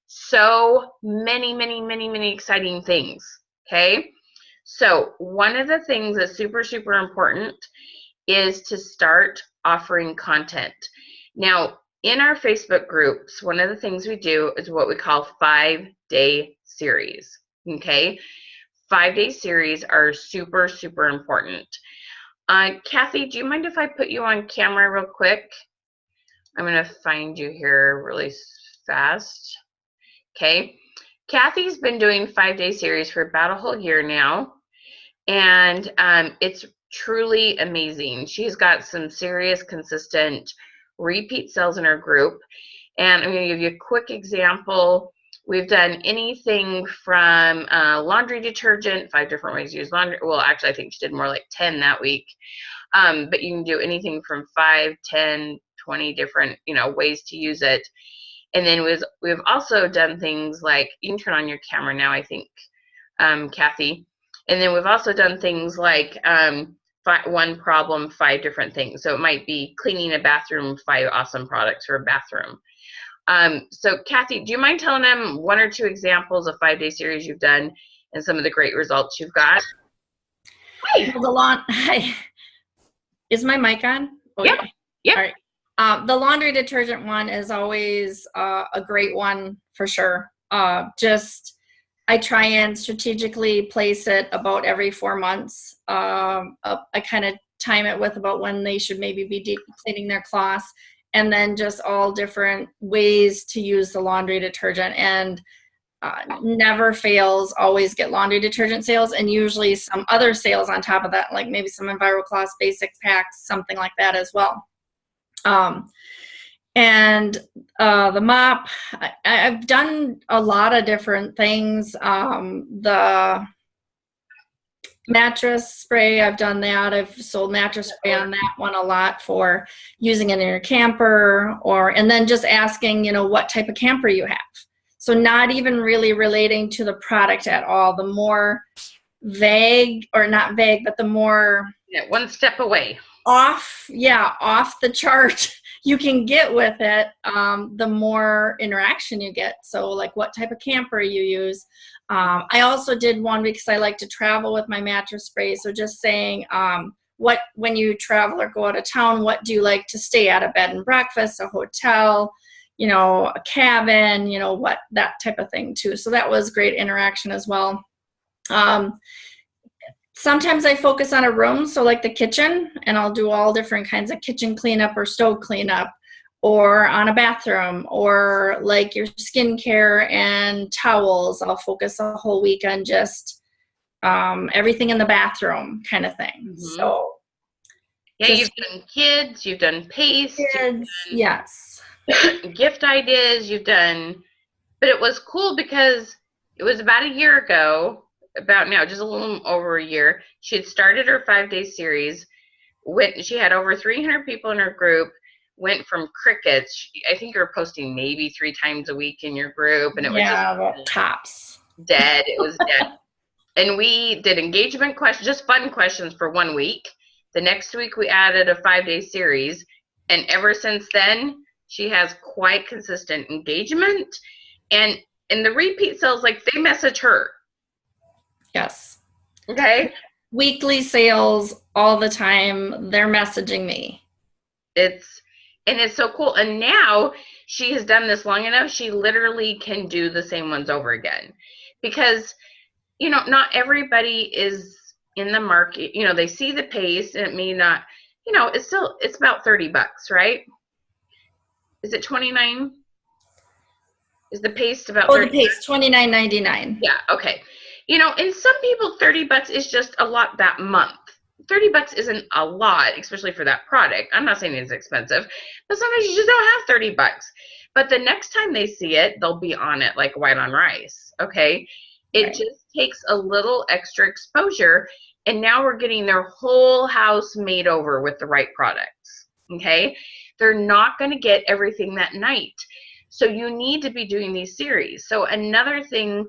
Speaker 1: So many exciting things, okay? So one of the things that's super important is to start offering content. Now, in our Facebook groups, one of the things we do is what we call 5-day series, okay? 5-day series are super important. Kathy, do you mind if I put you on camera real quick? I'm going to find you here really fast. Okay. Kathy's been doing 5-day series for about a whole year now, and it's truly amazing. She's got some serious, consistent repeat sales in her group, and I'm going to give you a quick example. We've done anything from laundry detergent, 5 different ways to use laundry. Well, actually, I think she did more like 10 that week. But you can do anything from 5, 10, 20 different, ways to use it. And then we've also done things like, you can turn on your camera now, I think, Kathy. And then we've also done things like one problem, 5 different things. So it might be cleaning a bathroom, 5 awesome products for a bathroom. So Kathy, do you mind telling them 1 or 2 examples of 5-day series you've done and some of the great results you've got?
Speaker 2: Hi. Hi. Is my mic on?
Speaker 1: Oh, yep. Yep.
Speaker 2: All right. The laundry detergent one is always a great one for sure. I try and strategically place it about every 4 months. I kind of time it with about when they should maybe be deep cleaning their cloths, and then just all different ways to use the laundry detergent. And never fails, always get laundry detergent sales, and usually some other sales on top of that, like maybe some EnviroCloth basic packs, something like that as well. And the mop, I've done a lot of different things. The mattress spray, I've done that. I've sold mattress spray on that one a lot for using it in your camper, and then just asking, what type of camper you have. So not even really relating to the product at all. The more vague, or not vague, but the more
Speaker 1: one step away
Speaker 2: off the chart you can get with it, the more interaction you get. So like what type of camper you use. I also did one because I like to travel with my mattress spray. So just saying, when you travel or go out of town, what do you like to stay at? A bed and breakfast, a hotel, a cabin, what, that type of thing too. So that was great interaction as well. Sometimes I focus on a room, so like the kitchen, and I'll do all different kinds of kitchen cleanup or stove cleanup, or on a bathroom, or like your skincare and towels. I'll focus a whole week on just everything in the bathroom kind of thing. Mm-hmm. So
Speaker 1: yeah, you've done kids, you've done paste,
Speaker 2: kids, yes.
Speaker 1: Gift ideas, you've done, but it was cool because it was about a year ago, about now, just a little over a year, she had started her 5-day series. She had over 300 people in her group, went from crickets. I think you were posting maybe 3 times a week in your group, and it was just
Speaker 2: tops.
Speaker 1: Dead. It was dead. And we did engagement questions, just fun questions for 1 week. The next week we added a 5-day series, and ever since then, she has quite consistent engagement, and the repeat sales, like they message her.
Speaker 2: Yes.
Speaker 1: Okay.
Speaker 2: Weekly sales all the time. They're messaging me.
Speaker 1: It's so cool. And now she has done this long enough, she literally can do the same ones over again, because, not everybody is in the market. They see the pace, and it may not, it's about $30, right? Is it 29? Is the paste about?
Speaker 2: Oh, the paste, $29.99.
Speaker 1: Yeah. Okay. And some people, $30 is just a lot that month. $30 isn't a lot, especially for that product. I'm not saying it's expensive, but sometimes you just don't have $30. But the next time they see it, they'll be on it like white on rice. Okay. It just takes a little extra exposure, and now we're getting their whole house made over with the right products. Okay. They're not going to get everything that night. So you need to be doing these series. So another thing,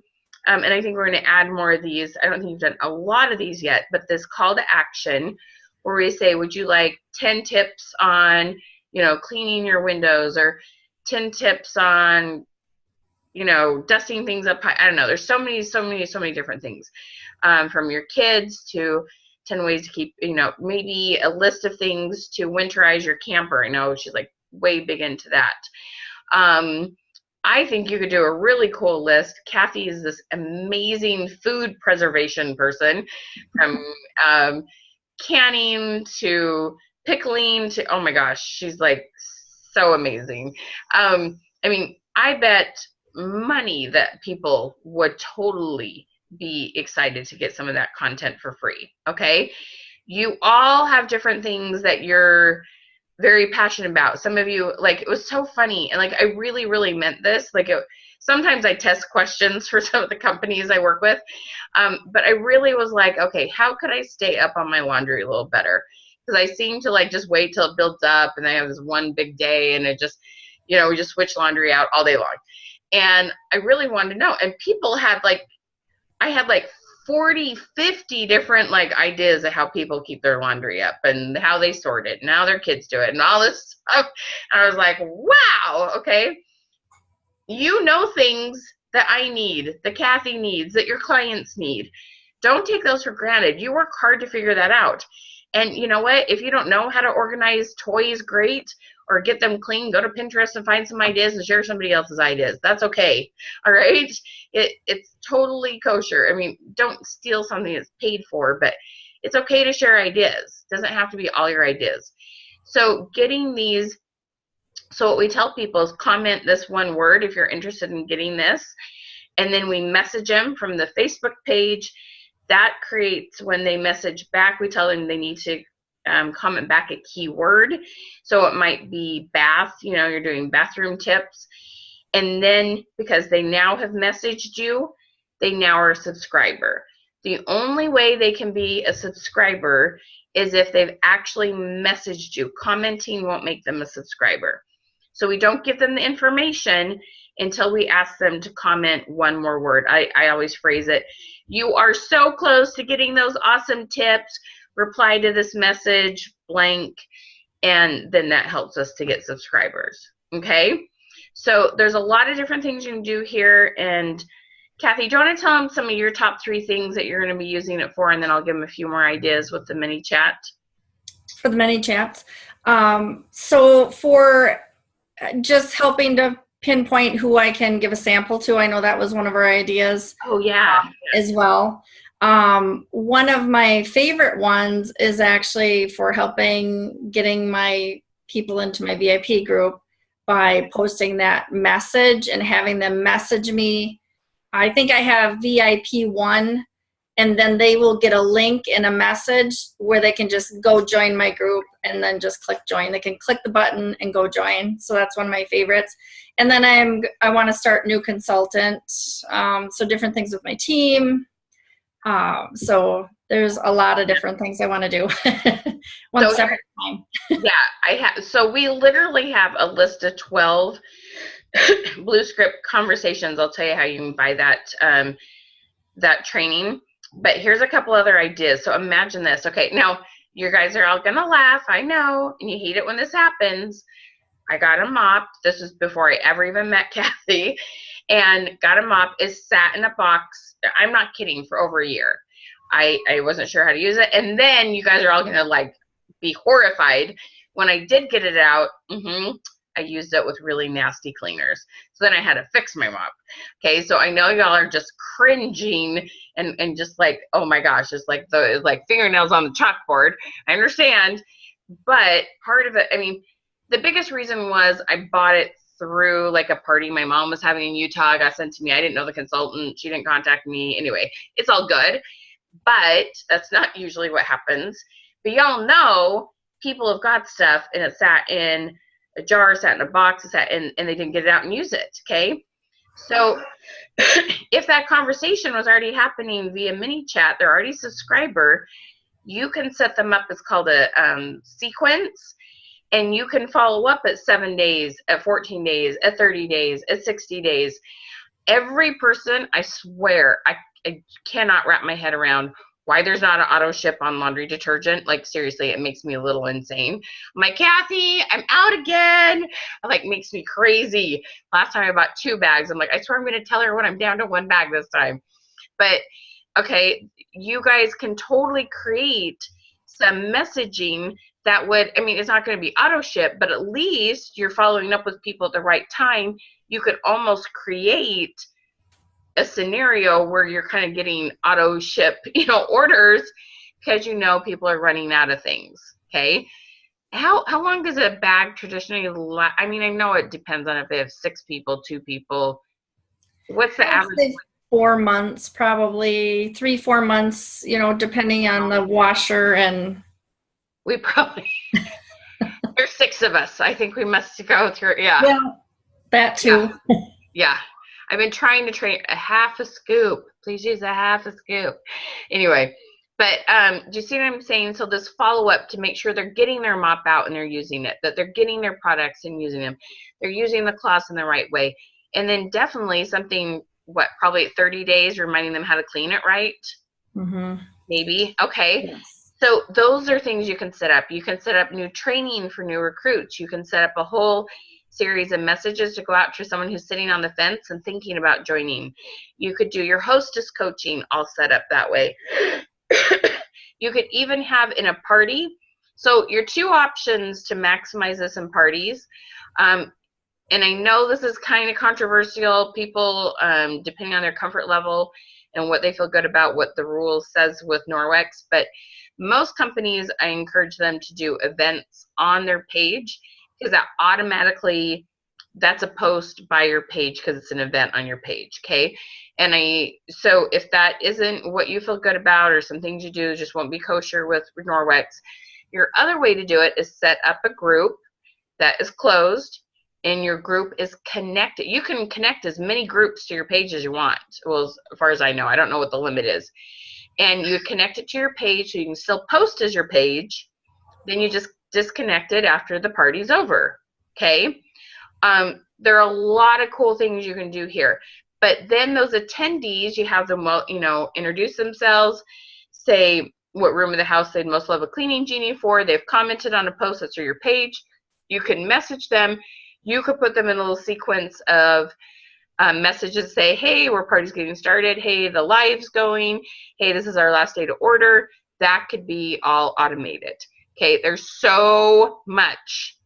Speaker 1: and I think we're going to add more of these. I don't think you've done a lot of these yet, but this call to action where we say, would you like 10 tips on, cleaning your windows, or 10 tips on, dusting things up. I don't know. There's so many different things, from your kids to 10 ways to keep, maybe a list of things to winterize your camper. I know she's like way big into that. I think you could do a really cool list. Kathy is this amazing food preservation person from canning to pickling to, oh my gosh, she's like so amazing. I mean, I bet money that people would totally be excited to get some of that content for free. Okay. You all have different things that you're very passionate about. Some of you, like, it was so funny. And like, I really, really meant this. Like, sometimes I test questions for some of the companies I work with. But I really was like, okay, how could I stay up on my laundry a little better? Because I seem to like just wait till it builds up and I have this one big day and it just, we just switch laundry out all day long. And I really wanted to know. And people had like, I had like 40, 50 different like ideas of how people keep their laundry up and how they sort it and how their kids do it and all this stuff. And I was like, wow, okay. You know things that I need, that Kathy needs, that your clients need. Don't take those for granted. You work hard to figure that out. And you know what? If you don't know how to organize toys great or get them clean, go to Pinterest and find some ideas and share somebody else's ideas. That's okay. All right? It's totally kosher. I mean, don't steal something that's paid for, but it's okay to share ideas. It doesn't have to be all your ideas. So getting these, so what we tell people is comment this one word if you're interested in getting this, and then we message them from the Facebook page. That creates, when they message back, we tell them they need to comment back a keyword. So it might be bath, you're doing bathroom tips. And then because they now have messaged you, they now are a subscriber. The only way they can be a subscriber is if they've actually messaged you. Commenting won't make them a subscriber. So we don't give them the information until we ask them to comment one more word. I always phrase it, you are so close to getting those awesome tips. Reply to this message, blank, and then that helps us to get subscribers. Okay? So there's a lot of different things you can do here. And Kathy, do you want to tell them some of your top 3 things that you're going to be using it for, and then I'll give them a few more ideas with the mini chat?
Speaker 2: For the mini chats. So for just helping to pinpoint who I can give a sample to, I know that was one of our ideas.
Speaker 1: Oh, yeah.
Speaker 2: As well. One of my favorite ones is actually for helping getting my people into my VIP group by posting that message and having them message me. I think I have VIP 1, and then they will get a link in a message where they can just go join my group and then just click join. They can click the button and go join. So that's one of my favorites. And then I want to start new consultant. So different things with my team. So there's a lot of different things I want to do. One step at a time.
Speaker 1: Yeah, so we literally have a list of 12 Blue Script conversations. I'll tell you how you can buy that training. But here's a couple other ideas. So imagine this. Okay, now you guys are all going to laugh. I know, and you hate it when this happens. I got a mop. This was before I ever even met Kathy. And got a mop. Is sat in a box. I'm not kidding, for over a year. I wasn't sure how to use it. And then you guys are all going to like be horrified. When I did get it out, I used it with really nasty cleaners. So then I had to fix my mop. Okay, so I know y'all are just cringing and just like, oh my gosh, it's like fingernails on the chalkboard. I understand. But part of it, I mean, the biggest reason was I bought it through like a party my mom was having in Utah. It got sent to me. I didn't know the consultant. She didn't contact me. Anyway, it's all good. But that's not usually what happens. But y'all know people have got stuff and it sat in a jar, sat in a box, and they didn't get it out and use it, okay? So if that conversation was already happening via mini chat, they're already a subscriber, you can set them up. It's called a sequence, and you can follow up at 7 days, at 14 days, at 30 days, at 60 days. Every person, I swear, I cannot wrap my head around why there's not an auto ship on laundry detergent. Like, seriously, it makes me a little insane. I'm like, Kathy, I'm out again. It like makes me crazy. Last time I bought 2 bags. I'm like, I swear I'm going to tell her when I'm down to 1 bag this time. But okay, you guys can totally create some messaging that would, I mean, it's not going to be auto ship, but at least you're following up with people at the right time. You could almost create a scenario where you're kind of getting auto ship, orders, because you know people are running out of things, okay? How long does a bag traditionally last? I mean, I know it depends on if they have 6 people, 2 people. What's the
Speaker 2: I would
Speaker 1: average?
Speaker 2: say 4 months, probably 3-4 months, depending on the washer and.
Speaker 1: We probably, there's 6 of us. I think we must go through, yeah.
Speaker 2: Yeah, that too.
Speaker 1: Yeah. I've been trying to train a half a scoop. Please use a half a scoop. Anyway, but do you see what I'm saying? So this follow-up to make sure they're getting their mop out and they're using it, that they're getting their products and using them. They're using the cloths in the right way. And then definitely something, probably 30 days, reminding them how to clean it right?
Speaker 2: Mm-hmm.
Speaker 1: Maybe. Okay.
Speaker 2: Yes.
Speaker 1: So those are things you can set up. You can set up new training for new recruits. You can set up a whole series of messages to go out to someone who's sitting on the fence and thinking about joining. You could do your hostess coaching all set up that way. You could even have in a party. So your 2 options to maximize this in parties, and I know this is kind of controversial. People, depending on their comfort level and what they feel good about, what the rule says with Norwex, but most companies, I encourage them to do events on their page, because that automatically, that's a post by your page because it's an event on your page, okay? And so if that isn't what you feel good about, or some things you do just won't be kosher with Norwex, your other way to do it is set up a group that is closed, and your group is connected. You can connect as many groups to your page as you want. Well, as far as I know, I don't know what the limit is. And you connect it to your page so you can still post as your page. Then you just disconnect it after the party's over, okay? There are a lot of cool things you can do here. But then those attendees, you have them, introduce themselves, say what room of the house they'd most love a cleaning genie for. They've commented on a post that's on your page. You can message them. You could put them in a little sequence of messages, say, hey, we're party's getting started. Hey, the live's going. Hey, this is our last day to order. That could be all automated. Okay, there's so much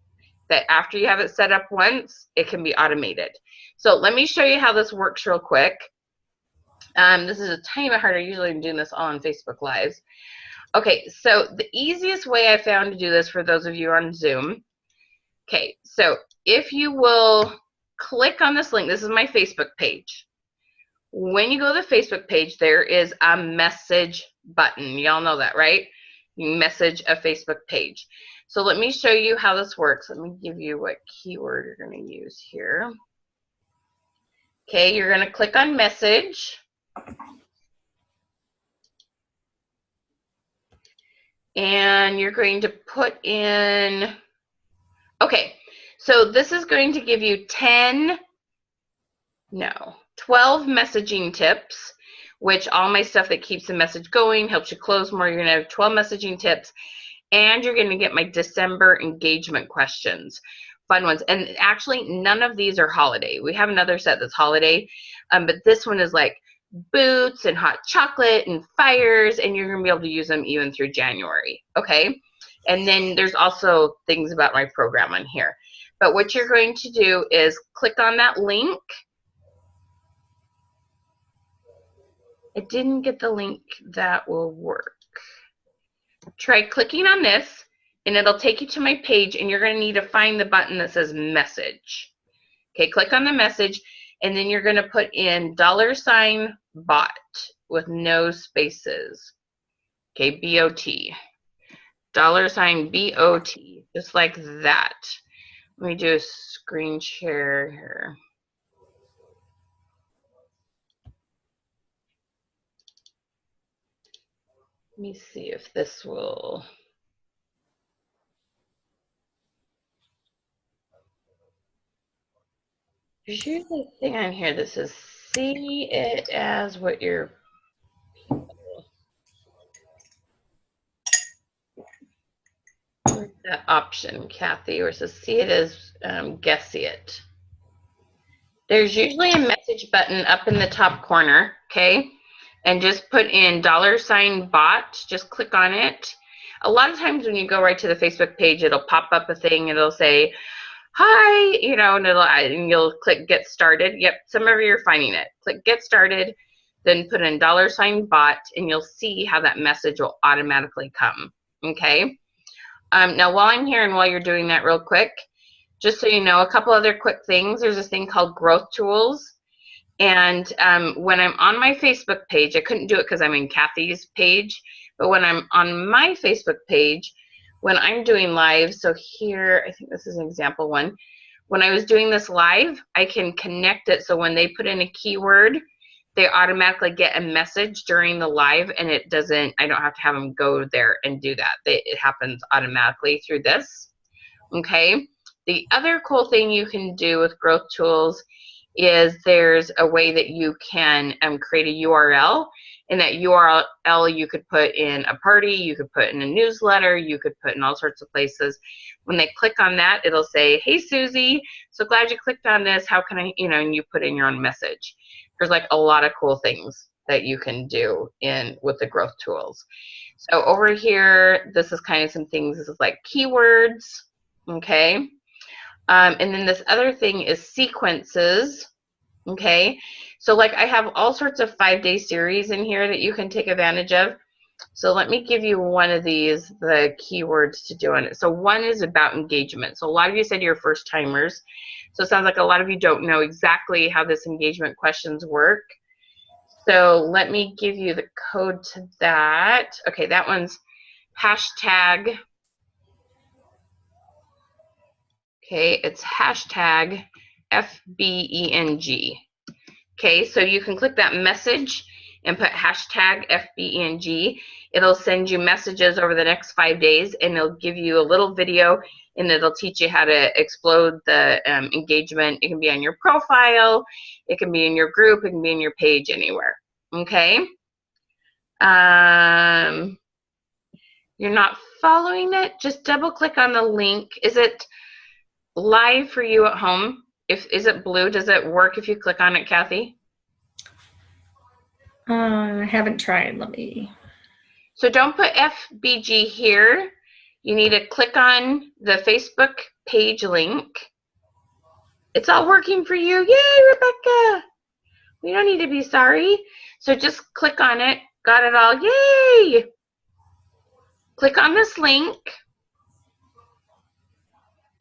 Speaker 1: that after you have it set up once, it can be automated. So let me show you how this works real quick. This is a tiny bit harder. Usually I'm doing this all on Facebook Lives. Okay, so the easiest way I found to do this for those of you on Zoom. Okay, so if you will click on this link, this is my Facebook page. When you go to the Facebook page, there is a message button. Y'all know that, right? You message a Facebook page. So let me show you how this works. Let me give you what keyword you're going to use here. Okay, you're going to click on message. And you're going to put in, okay, so this is going to give you 12 messaging tips, which all my stuff that keeps the message going, helps you close more. You're going to have 12 messaging tips, and you're going to get my December engagement questions, fun ones. And actually, none of these are holiday. We have another set that's holiday, but this one is like boots and hot chocolate and fires, and you're going to be able to use them even through January, okay? And then there's also things about my program on here. But what you're going to do is click on that link. I didn't get the link that will work. Try clicking on this, and it'll take you to my page, and you're going to need to find the button that says message. Okay, click on the message, and then you're going to put in $bot with no spaces. Okay, B-O-T. $BOT, just like that. Let me do a screen share here. Let me see if this will. There's usually a thing on here that says see it as what you're. Where's that option, Kathy, where it says see it as guess it. There's usually a message button up in the top corner, okay? And just put in $bot, just click on it. A lot of times when you go right to the Facebook page, it'll pop up a thing, it'll say, hi, and you'll click get started. Yep, some of you are finding it. Click get started. then put in $bot, and you'll see how that message will automatically come. Okay. Now, while I'm here and while you're doing that real quick, just so you know, a couple other quick things. There's this thing called growth tools. And when I'm on my Facebook page, I couldn't do it because I'm in Kathy's page, but when I'm on my Facebook page, when I'm doing live, so here, I think this is an example one. When I was doing this live, I can connect it so when they put in a keyword, they automatically get a message during the live, and it doesn't, I don't have to have them go there and do that. It happens automatically through this. Okay. The other cool thing you can do with growth tools is there's a way that you can create a URL, and that URL you could put in a party, you could put in a newsletter, you could put in all sorts of places. When they click on that, it'll say, hey Susie, so glad you clicked on this, how can I, and you put in your own message. There's like a lot of cool things that you can do with the growth tools. So over here, this is kind of some things, this is like keywords, okay? And then this other thing is sequences, okay? So like I have all sorts of 5-day series in here that you can take advantage of. So let me give you one of these, the keywords to do on it. So one is about engagement. So a lot of you said you're first timers. So it sounds like a lot of you don't know exactly how this engagement questions work. So let me give you the code to that. Okay, that one's hashtag. Okay, it's hashtag FBENG. Okay, so you can click that message and put hashtag FBENG. It'll send you messages over the next 5 days, and it'll give you a little video, and it'll teach you how to explode the engagement. It can be on your profile, it can be in your group, it can be in your page, anywhere. Okay? You're not following it? Just double click on the link. Is it live for you at home? Is it blue? Does it work if you click on it, Kathy?
Speaker 2: I haven't tried. Let me.
Speaker 1: So don't put FBG here. You need to click on the Facebook page link. It's all working for you. Yay, Rebecca! We don't need to be sorry. So just click on it. Got it all. Yay! Click on this link.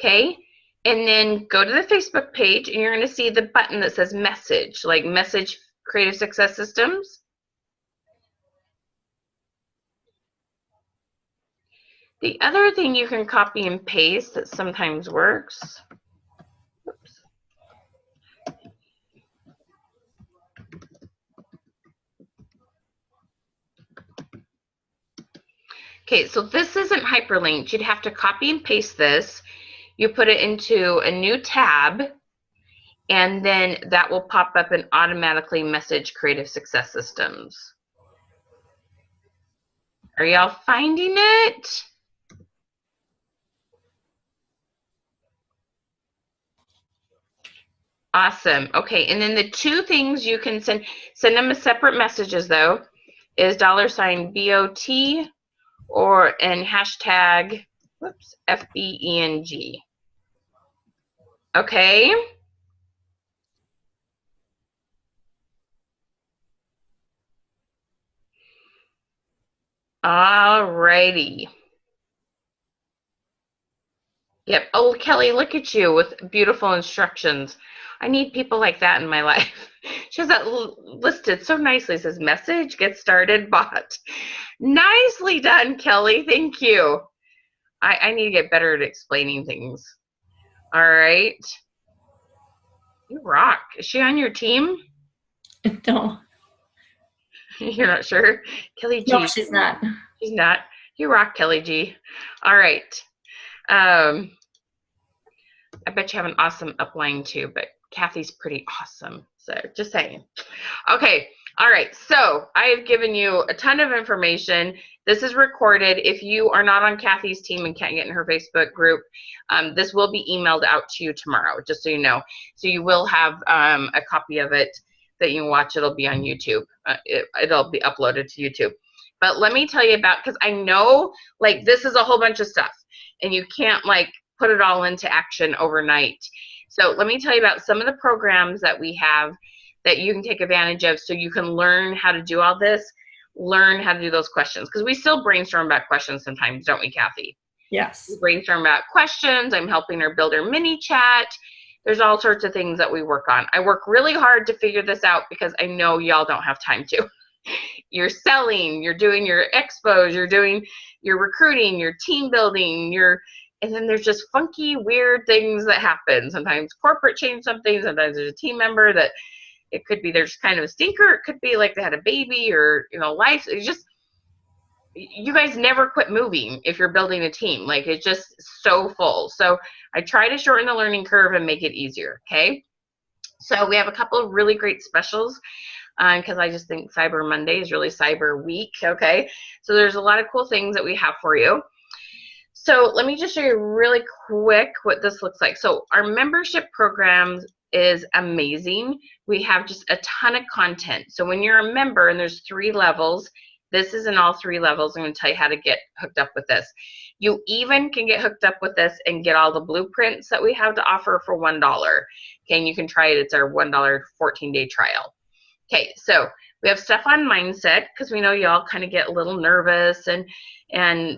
Speaker 1: Okay. And then go to the Facebook page, and you're going to see the button that says message, like message Creative Success Systems. The other thing you can copy and paste that sometimes works. Oops. Okay, so this isn't hyperlinked. You'd have to copy and paste this. You put it into a new tab, and then that will pop up and automatically message Creative Success Systems. Are y'all finding it? Awesome. Okay, and then the two things you can send them as separate messages though, is $BOT and hashtag, whoops, FBENG. Okay. Alrighty. Yep. Oh, Kelly, look at you with beautiful instructions. I need people like that in my life. She has that listed so nicely. It says message, get started, bot. Nicely done, Kelly. Thank you. I need to get better at explaining things. All right. You rock. Is she on your team?
Speaker 2: No.
Speaker 1: You're not sure? Kelly G.
Speaker 2: No, she's not.
Speaker 1: She's not. You rock, Kelly G. All right. I bet you have an awesome upline too, but Kathy's pretty awesome. So just saying. Okay. All right. So I have given you a ton of information. This is recorded. If you are not on Kathy's team and can't get in her Facebook group, this will be emailed out to you tomorrow, just so you know. So you will have a copy of it that you can watch. It'll be on YouTube. It'll be uploaded to YouTube. But let me tell you about, because I know like this is a whole bunch of stuff and you can't like put it all into action overnight. So let me tell you about some of the programs that we have that you can take advantage of so you can learn how to do all this, learn how to do those questions. Because we still brainstorm about questions sometimes, don't we, Kathy?
Speaker 2: Yes.
Speaker 1: We brainstorm about questions. I'm helping her build her mini chat. There's all sorts of things that we work on. I work really hard to figure this out because I know y'all don't have time to. You're selling, you're doing your expos, you're doing your recruiting, your team building, and then there's just funky, weird things that happen. Sometimes corporate change something, sometimes there's a team member that it could be there's kind of a stinker, it could be like they had a baby or, life. It's just, you guys never quit moving if you're building a team. Like, it's just so full. So I try to shorten the learning curve and make it easier, okay? So we have a couple of really great specials because I just think Cyber Monday is really Cyber Week, okay? So there's a lot of cool things that we have for you. So let me just show you really quick what this looks like. So our membership program is amazing. We have just a ton of content. So when you're a member, and there's 3 levels, this is in all 3 levels. I'm going to tell you how to get hooked up with this. You even can get hooked up with this and get all the blueprints that we have to offer for $1. Okay, and you can try it. It's our $1 14-day trial. Okay, so we have stuff on mindset because we know y'all kind of get a little nervous and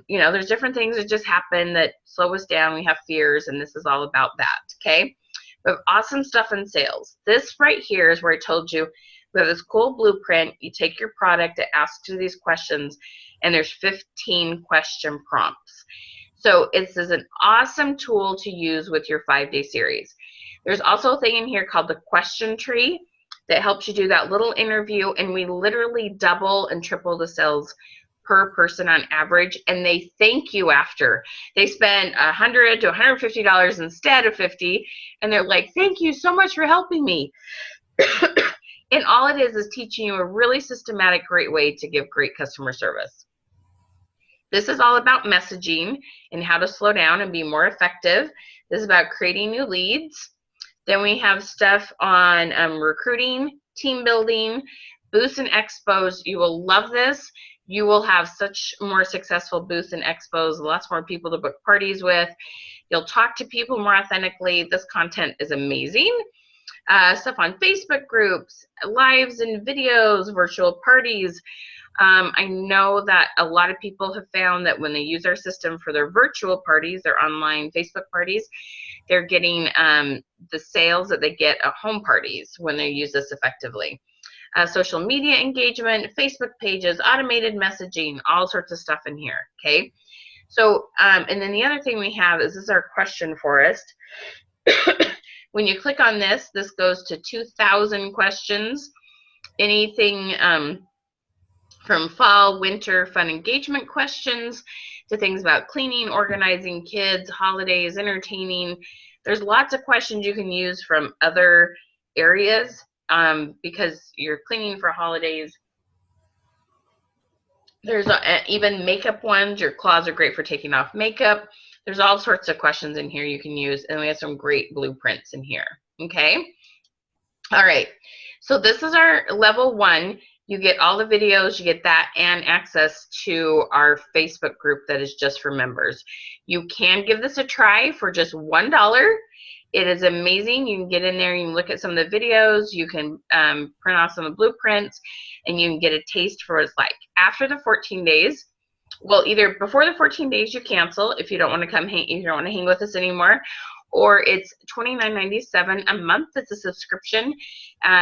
Speaker 1: there's different things that just happen that slow us down. We have fears, and this is all about that, okay? We have awesome stuff in sales. This right here is where I told you we have this cool blueprint. You take your product, it asks you these questions, and there's 15 question prompts. So this is an awesome tool to use with your 5-day series. There's also a thing in here called the question tree that helps you do that little interview, and we literally double and triple the sales per person on average, and they thank you after. They spend $100 to $150 instead of $50, and they're like, thank you so much for helping me. And all it is teaching you a really systematic, great way to give great customer service. This is all about messaging and how to slow down and be more effective. This is about creating new leads. Then we have stuff on recruiting, team building, booths and expos. You will love this. You will have such more successful booths and expos, lots more people to book parties with. You'll talk to people more authentically. This content is amazing. Stuff on Facebook groups, lives and videos, virtual parties. I know that a lot of people have found that when they use our system for their virtual parties, their online Facebook parties, they're getting the sales that they get at home parties when they use this effectively. Social media engagement, Facebook pages, automated messaging, all sorts of stuff in here, okay? So, and then the other thing we have is this is our question forest. When you click on this, this goes to 2,000 questions. Anything from fall, winter, fun engagement questions to things about cleaning, organizing, kids, holidays, entertaining. There's lots of questions you can use from other areas because you're cleaning for holidays. There's even makeup ones. Your claws are great for taking off makeup. There's all sorts of questions in here you can use, and we have some great blueprints in here, okay? All right, so this is our level 1. You get all the videos, you get that, and access to our Facebook group that is just for members. You can give this a try for just $1. It is amazing. You can get in there, you can look at some of the videos, you can print off some of the blueprints, and you can get a taste for what it's like. After the 14 days, well, either before the 14 days you cancel if you don't want to come hang, if you don't want to hang with us anymore, or it's $29.97 a month. It's a subscription.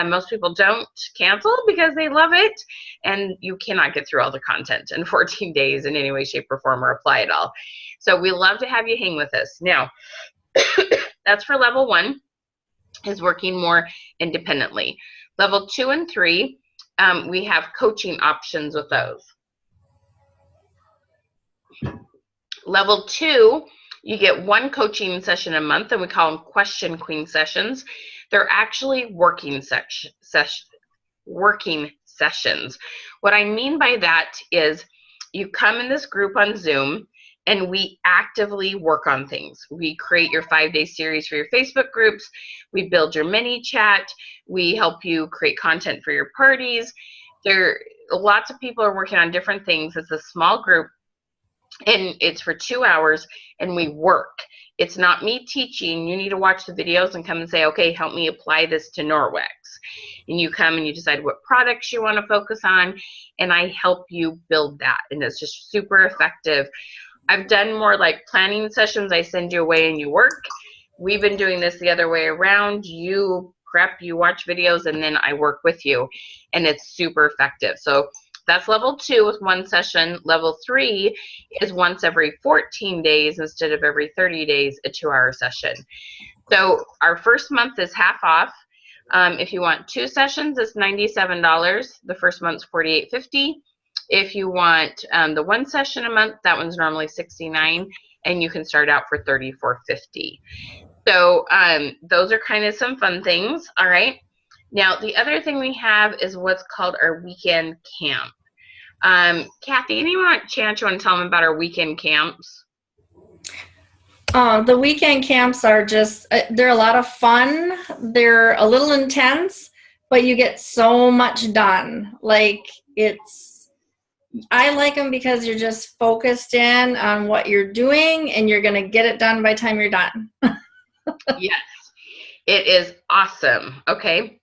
Speaker 1: Most people don't cancel because they love it, and you cannot get through all the content in 14 days in any way, shape, or form, or apply it all. So we love to have you hang with us. Now, that's for level 1, is working more independently. Level 2 and 3, we have coaching options with those. Level 2, you get 1 coaching session a month, and we call them Question Queen sessions. They're actually working sessions. What I mean by that is you come in this group on Zoom, and we actively work on things. We create your 5-day series for your Facebook groups. We build your mini chat. We help you create content for your parties. Lots of people are working on different things. It's a small group, and it's for 2 hours, and we work. It's not me teaching. You need to watch the videos and come and say, okay, help me apply this to Norwex. And you come and you decide what products you want to focus on, and I help you build that. And it's just super effective. I've done more like planning sessions. I send you away and you work. We've been doing this the other way around. You prep, you watch videos, and then I work with you. And it's super effective. So that's level 2 with one session. Level 3 is once every 14 days instead of every 30 days, a 2-hour session. So our first month is half off. If you want 2 sessions, it's $97. The first month's $48.50. If you want the 1 session a month, that one's normally $69, and you can start out for $34.50. So those are kind of some fun things. All right. Now, the other thing we have is what's called our weekend camp. Kathy, any chance you want to tell them about our weekend camps?
Speaker 2: The weekend camps are just, they're a lot of fun. They're a little intense, but you get so much done. Like, I like them because you're just focused in on what you're doing, and you're going to get it done by the time you're done.
Speaker 1: Yes, it is awesome. Okay.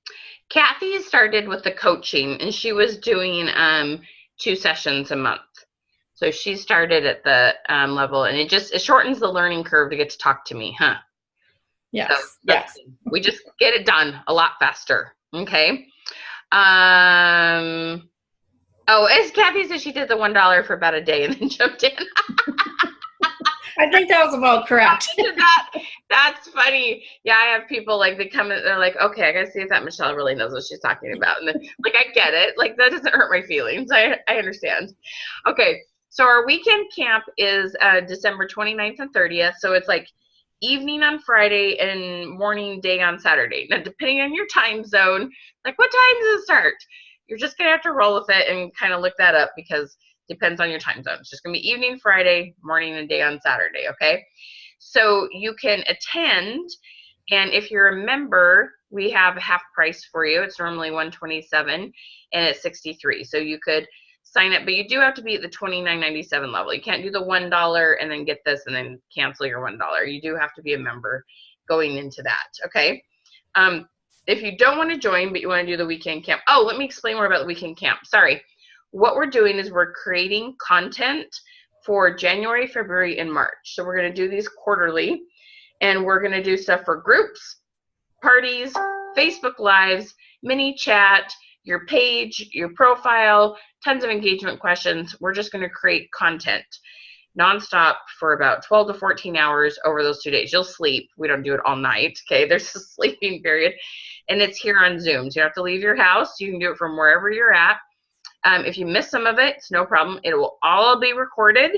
Speaker 1: Kathy started with the coaching, and she was doing 2 sessions a month. So she started at the level, and it shortens the learning curve to get to talk to me, huh?
Speaker 2: Yes.
Speaker 1: So
Speaker 2: yes.
Speaker 1: We just get it done a lot faster. Okay. As Kathy said, she did the $1 for about a day and then jumped in.
Speaker 2: I think that was about correct.
Speaker 1: That's funny. Yeah, I have people like they come in, they're like, okay, I gotta see if that Michelle really knows what she's talking about. And then, like, I get it. Like, that doesn't hurt my feelings. I understand. Okay, so our weekend camp is December 29th and 30th. So it's like evening on Friday and morning day on Saturday. Now, depending on your time zone, like what time does it start? You're just gonna have to roll with it and kind of look that up because depends on your time zone. It's just going to be evening Friday, morning and day on Saturday, okay? So you can attend, and if you're a member, we have a half price for you. It's normally $127, and it's $63. So you could sign up, but you do have to be at the $29.97 level. You can't do the $1 and then get this and then cancel your $1. You do have to be a member going into that, okay? If you don't want to join, but you want to do the weekend camp. Oh, let me explain more about the weekend camp. Sorry. What we're doing is we're creating content for January, February, and March. So we're going to do these quarterly, and we're going to do stuff for groups, parties, Facebook Lives, mini chat, your page, your profile, tons of engagement questions. We're just going to create content nonstop for about 12 to 14 hours over those 2 days. You'll sleep. We don't do it all night, okay? There's a sleeping period, and it's here on Zoom. So you have to leave your house. You can do it from wherever you're at. If you miss some of it, it's no problem. It will all be recorded.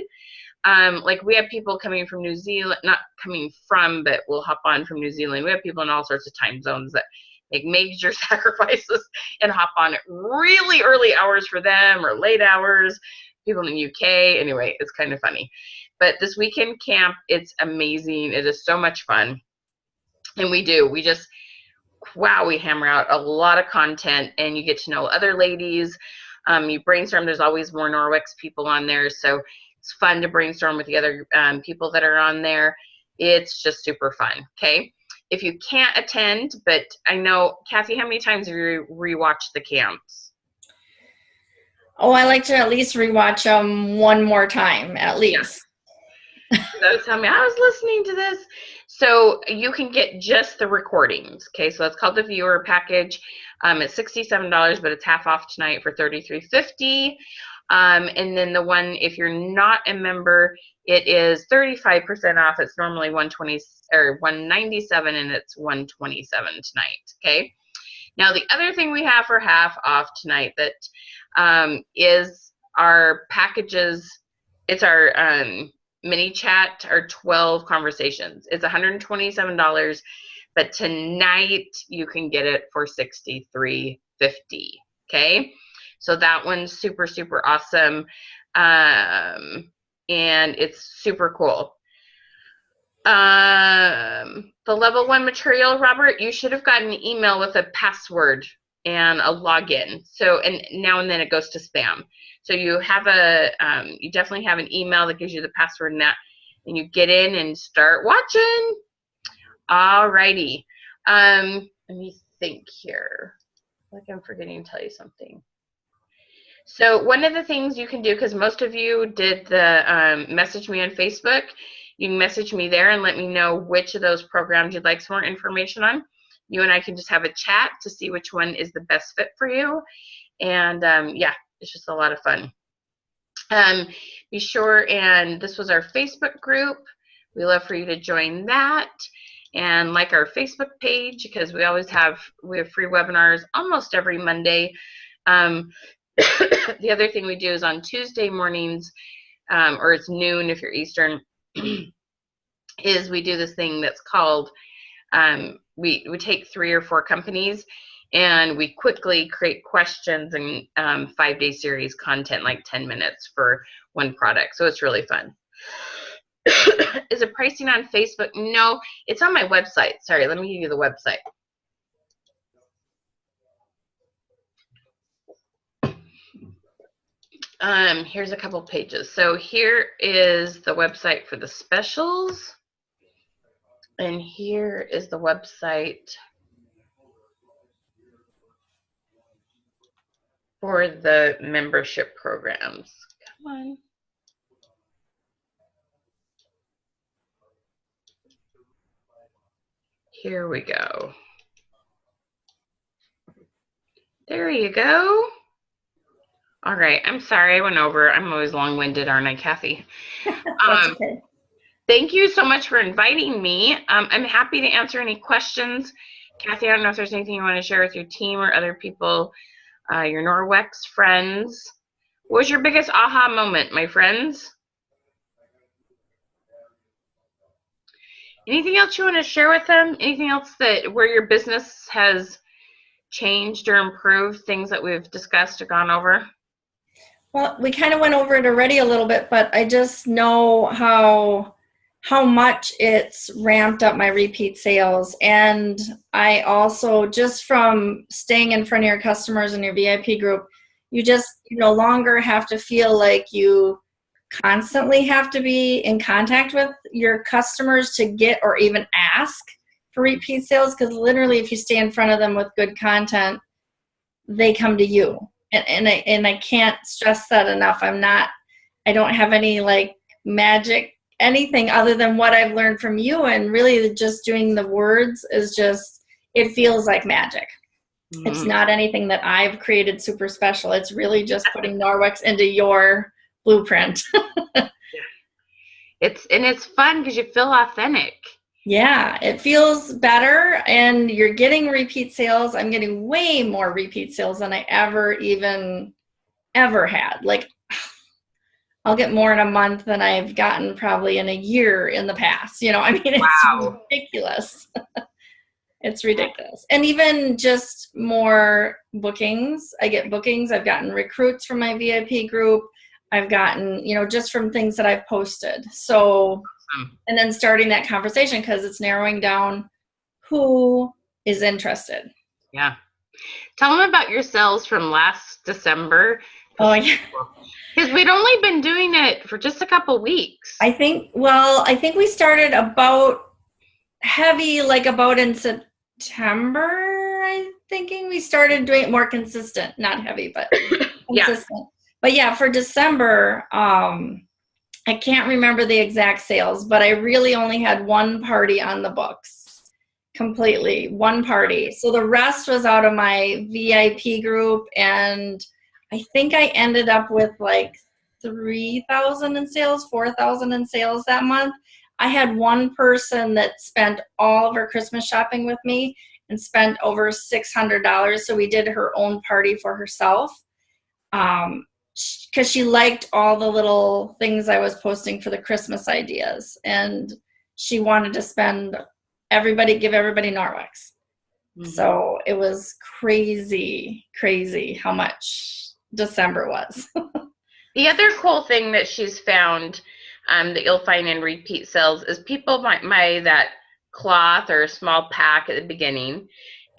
Speaker 1: Like we have people coming from New Zealand, not coming from, but we'll hop on from New Zealand. We have people in all sorts of time zones that make major sacrifices and hop on at really early hours for them or late hours. People in the UK. Anyway, it's kind of funny. But this weekend camp, it's amazing. It is so much fun. And we just, wow, we hammer out a lot of content, and you get to know other ladies. You brainstorm. There's always more Norwex people on there, so it's fun to brainstorm with the other people that are on there. It's just super fun, okay? If you can't attend, but I know, Kathy, how many times have you rewatched the camps?
Speaker 2: Oh, I like to at least rewatch them one more time, at least.
Speaker 1: Yeah. That was telling me, I was listening to this. So you can get just the recordings, okay? So that's called the viewer package. It's $67, but it's half off tonight for $33.50. And then the one, if you're not a member, it is 35% off. It's normally $120 or $197, and it's $127 tonight. Okay. Now the other thing we have for half off tonight that is our packages. It's our mini chat, our 12 conversations. It's $127. But tonight you can get it for $63.50. Okay, so that one's super, super awesome, and it's super cool. The level 1 material, Robert, you should have gotten an email with a password and a login. So, and now and then it goes to spam. So you have you definitely have an email that gives you the password and that. and you get in and start watching. Alrighty. Let me think here. Like I'm forgetting to tell you something. So one of the things you can do, because most of you did the message me on Facebook, you can message me there and let me know which of those programs you'd like some more information on. You and I can just have a chat to see which one is the best fit for you. And yeah, it's just a lot of fun. Be sure, and this was our Facebook group. We love for you to join that and like our Facebook page, because we have free webinars almost every Monday. The other thing we do is on Tuesday mornings, or it's noon if you're Eastern, is we do this thing that's called, we take 3 or 4 companies and we quickly create questions and 5-day series content, like 10 minutes for one product. So it's really fun. Is it pricing on Facebook? No, it's on my website. Sorry, let me give you the website. Here's a couple pages. So here is the website for the specials, and here is the website for the membership programs. Come on. Here we go. There you go. All right, I'm sorry I went over. I'm always long-winded, aren't I, Kathy?
Speaker 2: That's okay.
Speaker 1: Thank you so much for inviting me. I'm happy to answer any questions. Kathy, I don't know if there's anything you want to share with your team or other people, your Norwex friends. What was your biggest aha moment, my friends? Anything else you want to share with them? Anything else where your business has changed or improved, things that we've discussed or gone over?
Speaker 2: Well, we kind of went over it already a little bit, but I just know how much it's ramped up my repeat sales. And I also, just from staying in front of your customers in your VIP group, you no longer have to feel like you constantly have to be in contact with your customers to get or even ask for repeat sales, because literally if you stay in front of them with good content, they come to you. And I can't stress that enough. I don't have any like magic anything other than what I've learned from you, and really just doing the words is just, it feels like magic. Mm-hmm. It's not anything that I've created super special. It's really just putting Norwex into your blueprint.
Speaker 1: It's fun because you feel authentic.
Speaker 2: Yeah, it feels better, and you're getting repeat sales. I'm getting way more repeat sales than I ever had. Like, I'll get more in a month than I've gotten probably in a year in the past. I mean, it's wow. Ridiculous. It's ridiculous. And even just more bookings. I get bookings. I've gotten recruits from my VIP group. I've gotten, just from things that I've posted. So, and then starting that conversation, because it's narrowing down who is interested.
Speaker 1: Yeah. Tell them about your sales from last December.
Speaker 2: Oh, yeah.
Speaker 1: Because we'd only been doing it for just a couple weeks.
Speaker 2: I think we started about in September. I'm thinking we started doing it more consistent, not heavy, but consistent. Yeah. But yeah, for December, I can't remember the exact sales, but I really only had one party on the books, completely, one party. So the rest was out of my VIP group, and I think I ended up with like 3,000 in sales, 4,000 in sales that month. I had one person that spent all of her Christmas shopping with me and spent over $600. So we did her own party for herself. Because she liked all the little things I was posting for the Christmas ideas, and she wanted to give everybody Norwex. Mm-hmm. So it was crazy how much December was.
Speaker 1: The other cool thing that she's found that you'll find in repeat sales is people might buy that cloth or a small pack at the beginning,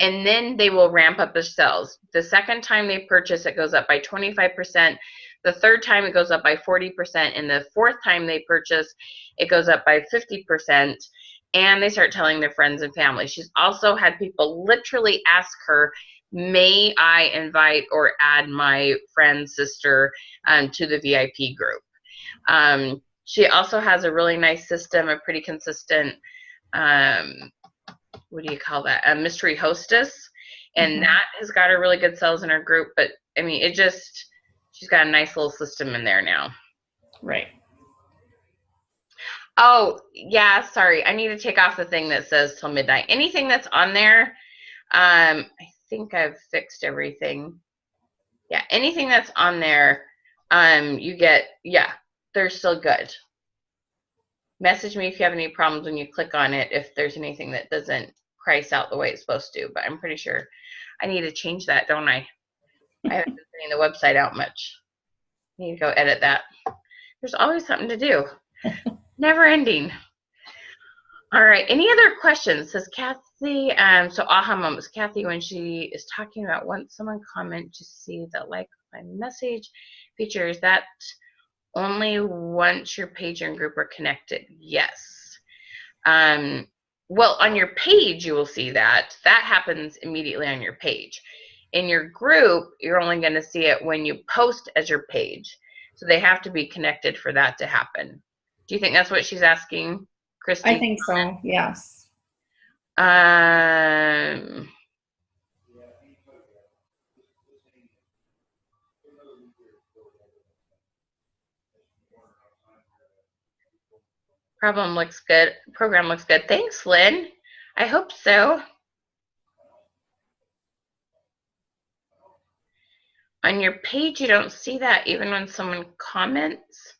Speaker 1: and then they will ramp up their sales. The second time they purchase, it goes up by 25%. The third time it goes up by 40%, and the fourth time they purchase, it goes up by 50%, and they start telling their friends and family. She's also had people literally ask her, may I invite or add my friend, sister to the VIP group? She also has a really nice system, a pretty consistent, what do you call that? A mystery hostess. And that has got her really good sales in her group. But I mean, she's got a nice little system in there now.
Speaker 2: Right.
Speaker 1: Oh, yeah, sorry. I need to take off the thing that says till midnight. Anything that's on there, I think I've fixed everything. Yeah, anything that's on there, you get, yeah, they're still good. Message me if you have any problems when you click on it, if there's anything that doesn't price out the way it's supposed to, but I'm pretty sure I need to change that, don't I? I haven't been sending the website out much. I need to go edit that. There's always something to do. Never ending. All right, any other questions? Says Kathy, so aha moments. Kathy, when she is talking about once someone comment to see the like my message feature, is that only once your page and group are connected? Yes. Well, on your page, you will see that. That happens immediately on your page. In your group, you're only going to see it when you post as your page. So they have to be connected for that to happen. Do you think that's what she's asking, Christy?
Speaker 2: I think so, yes.
Speaker 1: Program looks good. Thanks, Lynn. I hope so. On your page, you don't see that even when someone comments.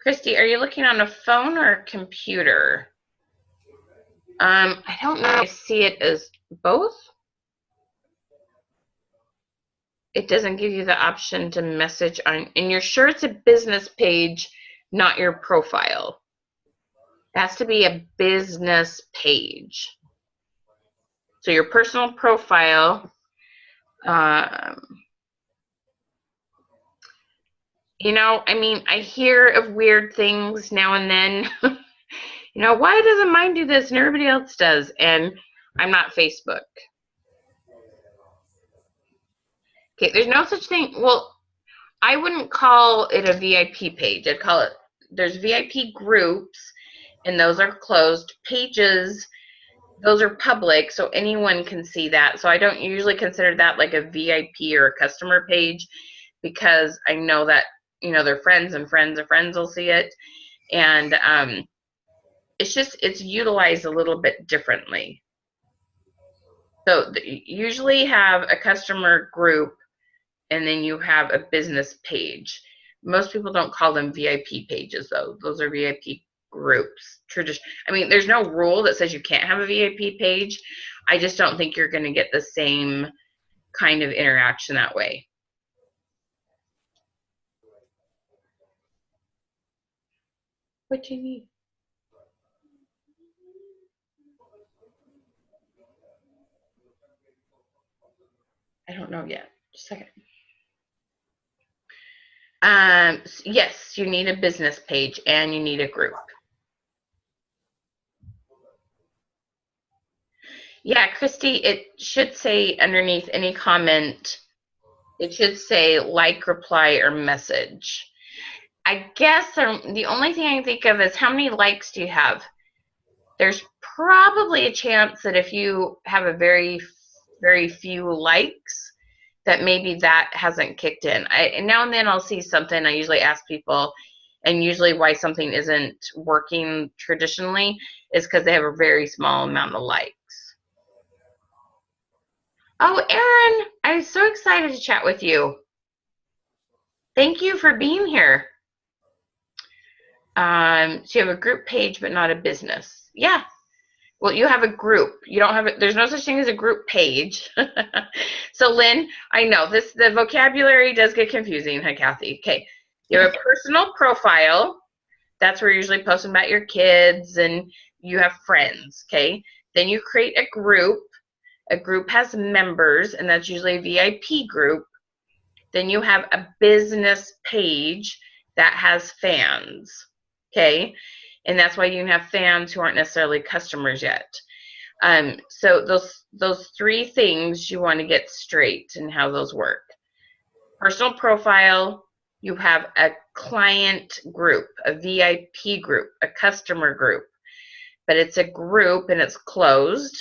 Speaker 1: Christy, are you looking on a phone or a computer? I don't know if I see it as both. It doesn't give you the option to message on, and you're sure it's a business page, not your profile. It has to be a business page. So your personal profile, you know, I mean, I hear of weird things now and then. You know, why doesn't mine do this and everybody else does? And I'm not Facebook. Okay, there's no such thing. Well, I wouldn't call it a VIP page. I'd call it, there's VIP groups, and those are closed. Pages, those are public, so anyone can see that. So I don't usually consider that like a VIP or a customer page, because I know that, you know, their friends and friends of friends will see it. And it's utilized a little bit differently. So usually have a customer group, and then you have a business page. Most people don't call them VIP pages, though. Those are VIP groups. I mean, there's no rule that says you can't have a VIP page. I just don't think you're going to get the same kind of interaction that way. What do you need? I don't know yet. Just a second. Yes, you need a business page and you need a group. Yeah, Christy, it should say underneath any comment, it should say like, reply, or message. I guess the only thing I can think of is how many likes do you have? There's probably a chance that if you have a very, very few likes, that maybe that hasn't kicked in. And now and then I'll see something. I usually ask people, and usually why something isn't working traditionally is because they have a very small amount of likes. Oh, Erin, I'm so excited to chat with you. Thank you for being here. So you have a group page, but not a business. Yeah. Well, you have a group. You don't have it. There's no such thing as a group page. So, Lynn, I know the vocabulary does get confusing, huh, Kathy? Okay. You have a personal profile. That's where you're usually posting about your kids, and you have friends. Okay. Then you create a group. A group has members, and that's usually a VIP group. Then you have a business page that has fans, okay? And that's why you can have fans who aren't necessarily customers yet. So those three things you want to get straight and how those work. Personal profile, you have a client group, a VIP group, a customer group, but it's a group and it's closed.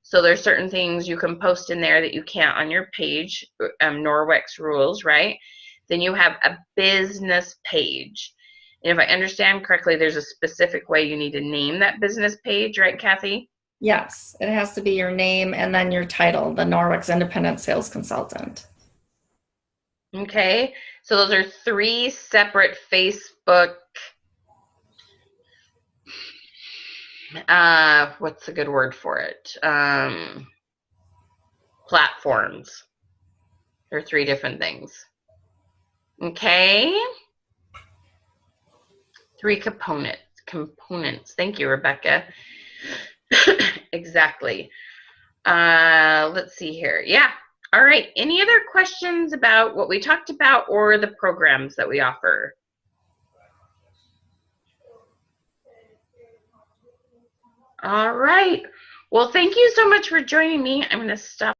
Speaker 1: So there's certain things you can post in there that you can't on your page, Norwex rules, right? Then you have a business page. And if I understand correctly, there's a specific way you need to name that business page, right, Kathy?
Speaker 2: Yes, it has to be your name and then your title, the Norwex Independent Sales Consultant.
Speaker 1: Okay, so those are three separate Facebook, what's a good word for it? Platforms. They're three different things. Okay. Three components. Thank you, Rebecca. Exactly. Let's see here. Yeah. All right. Any other questions about what we talked about or the programs that we offer? All right. Well, thank you so much for joining me. I'm going to stop.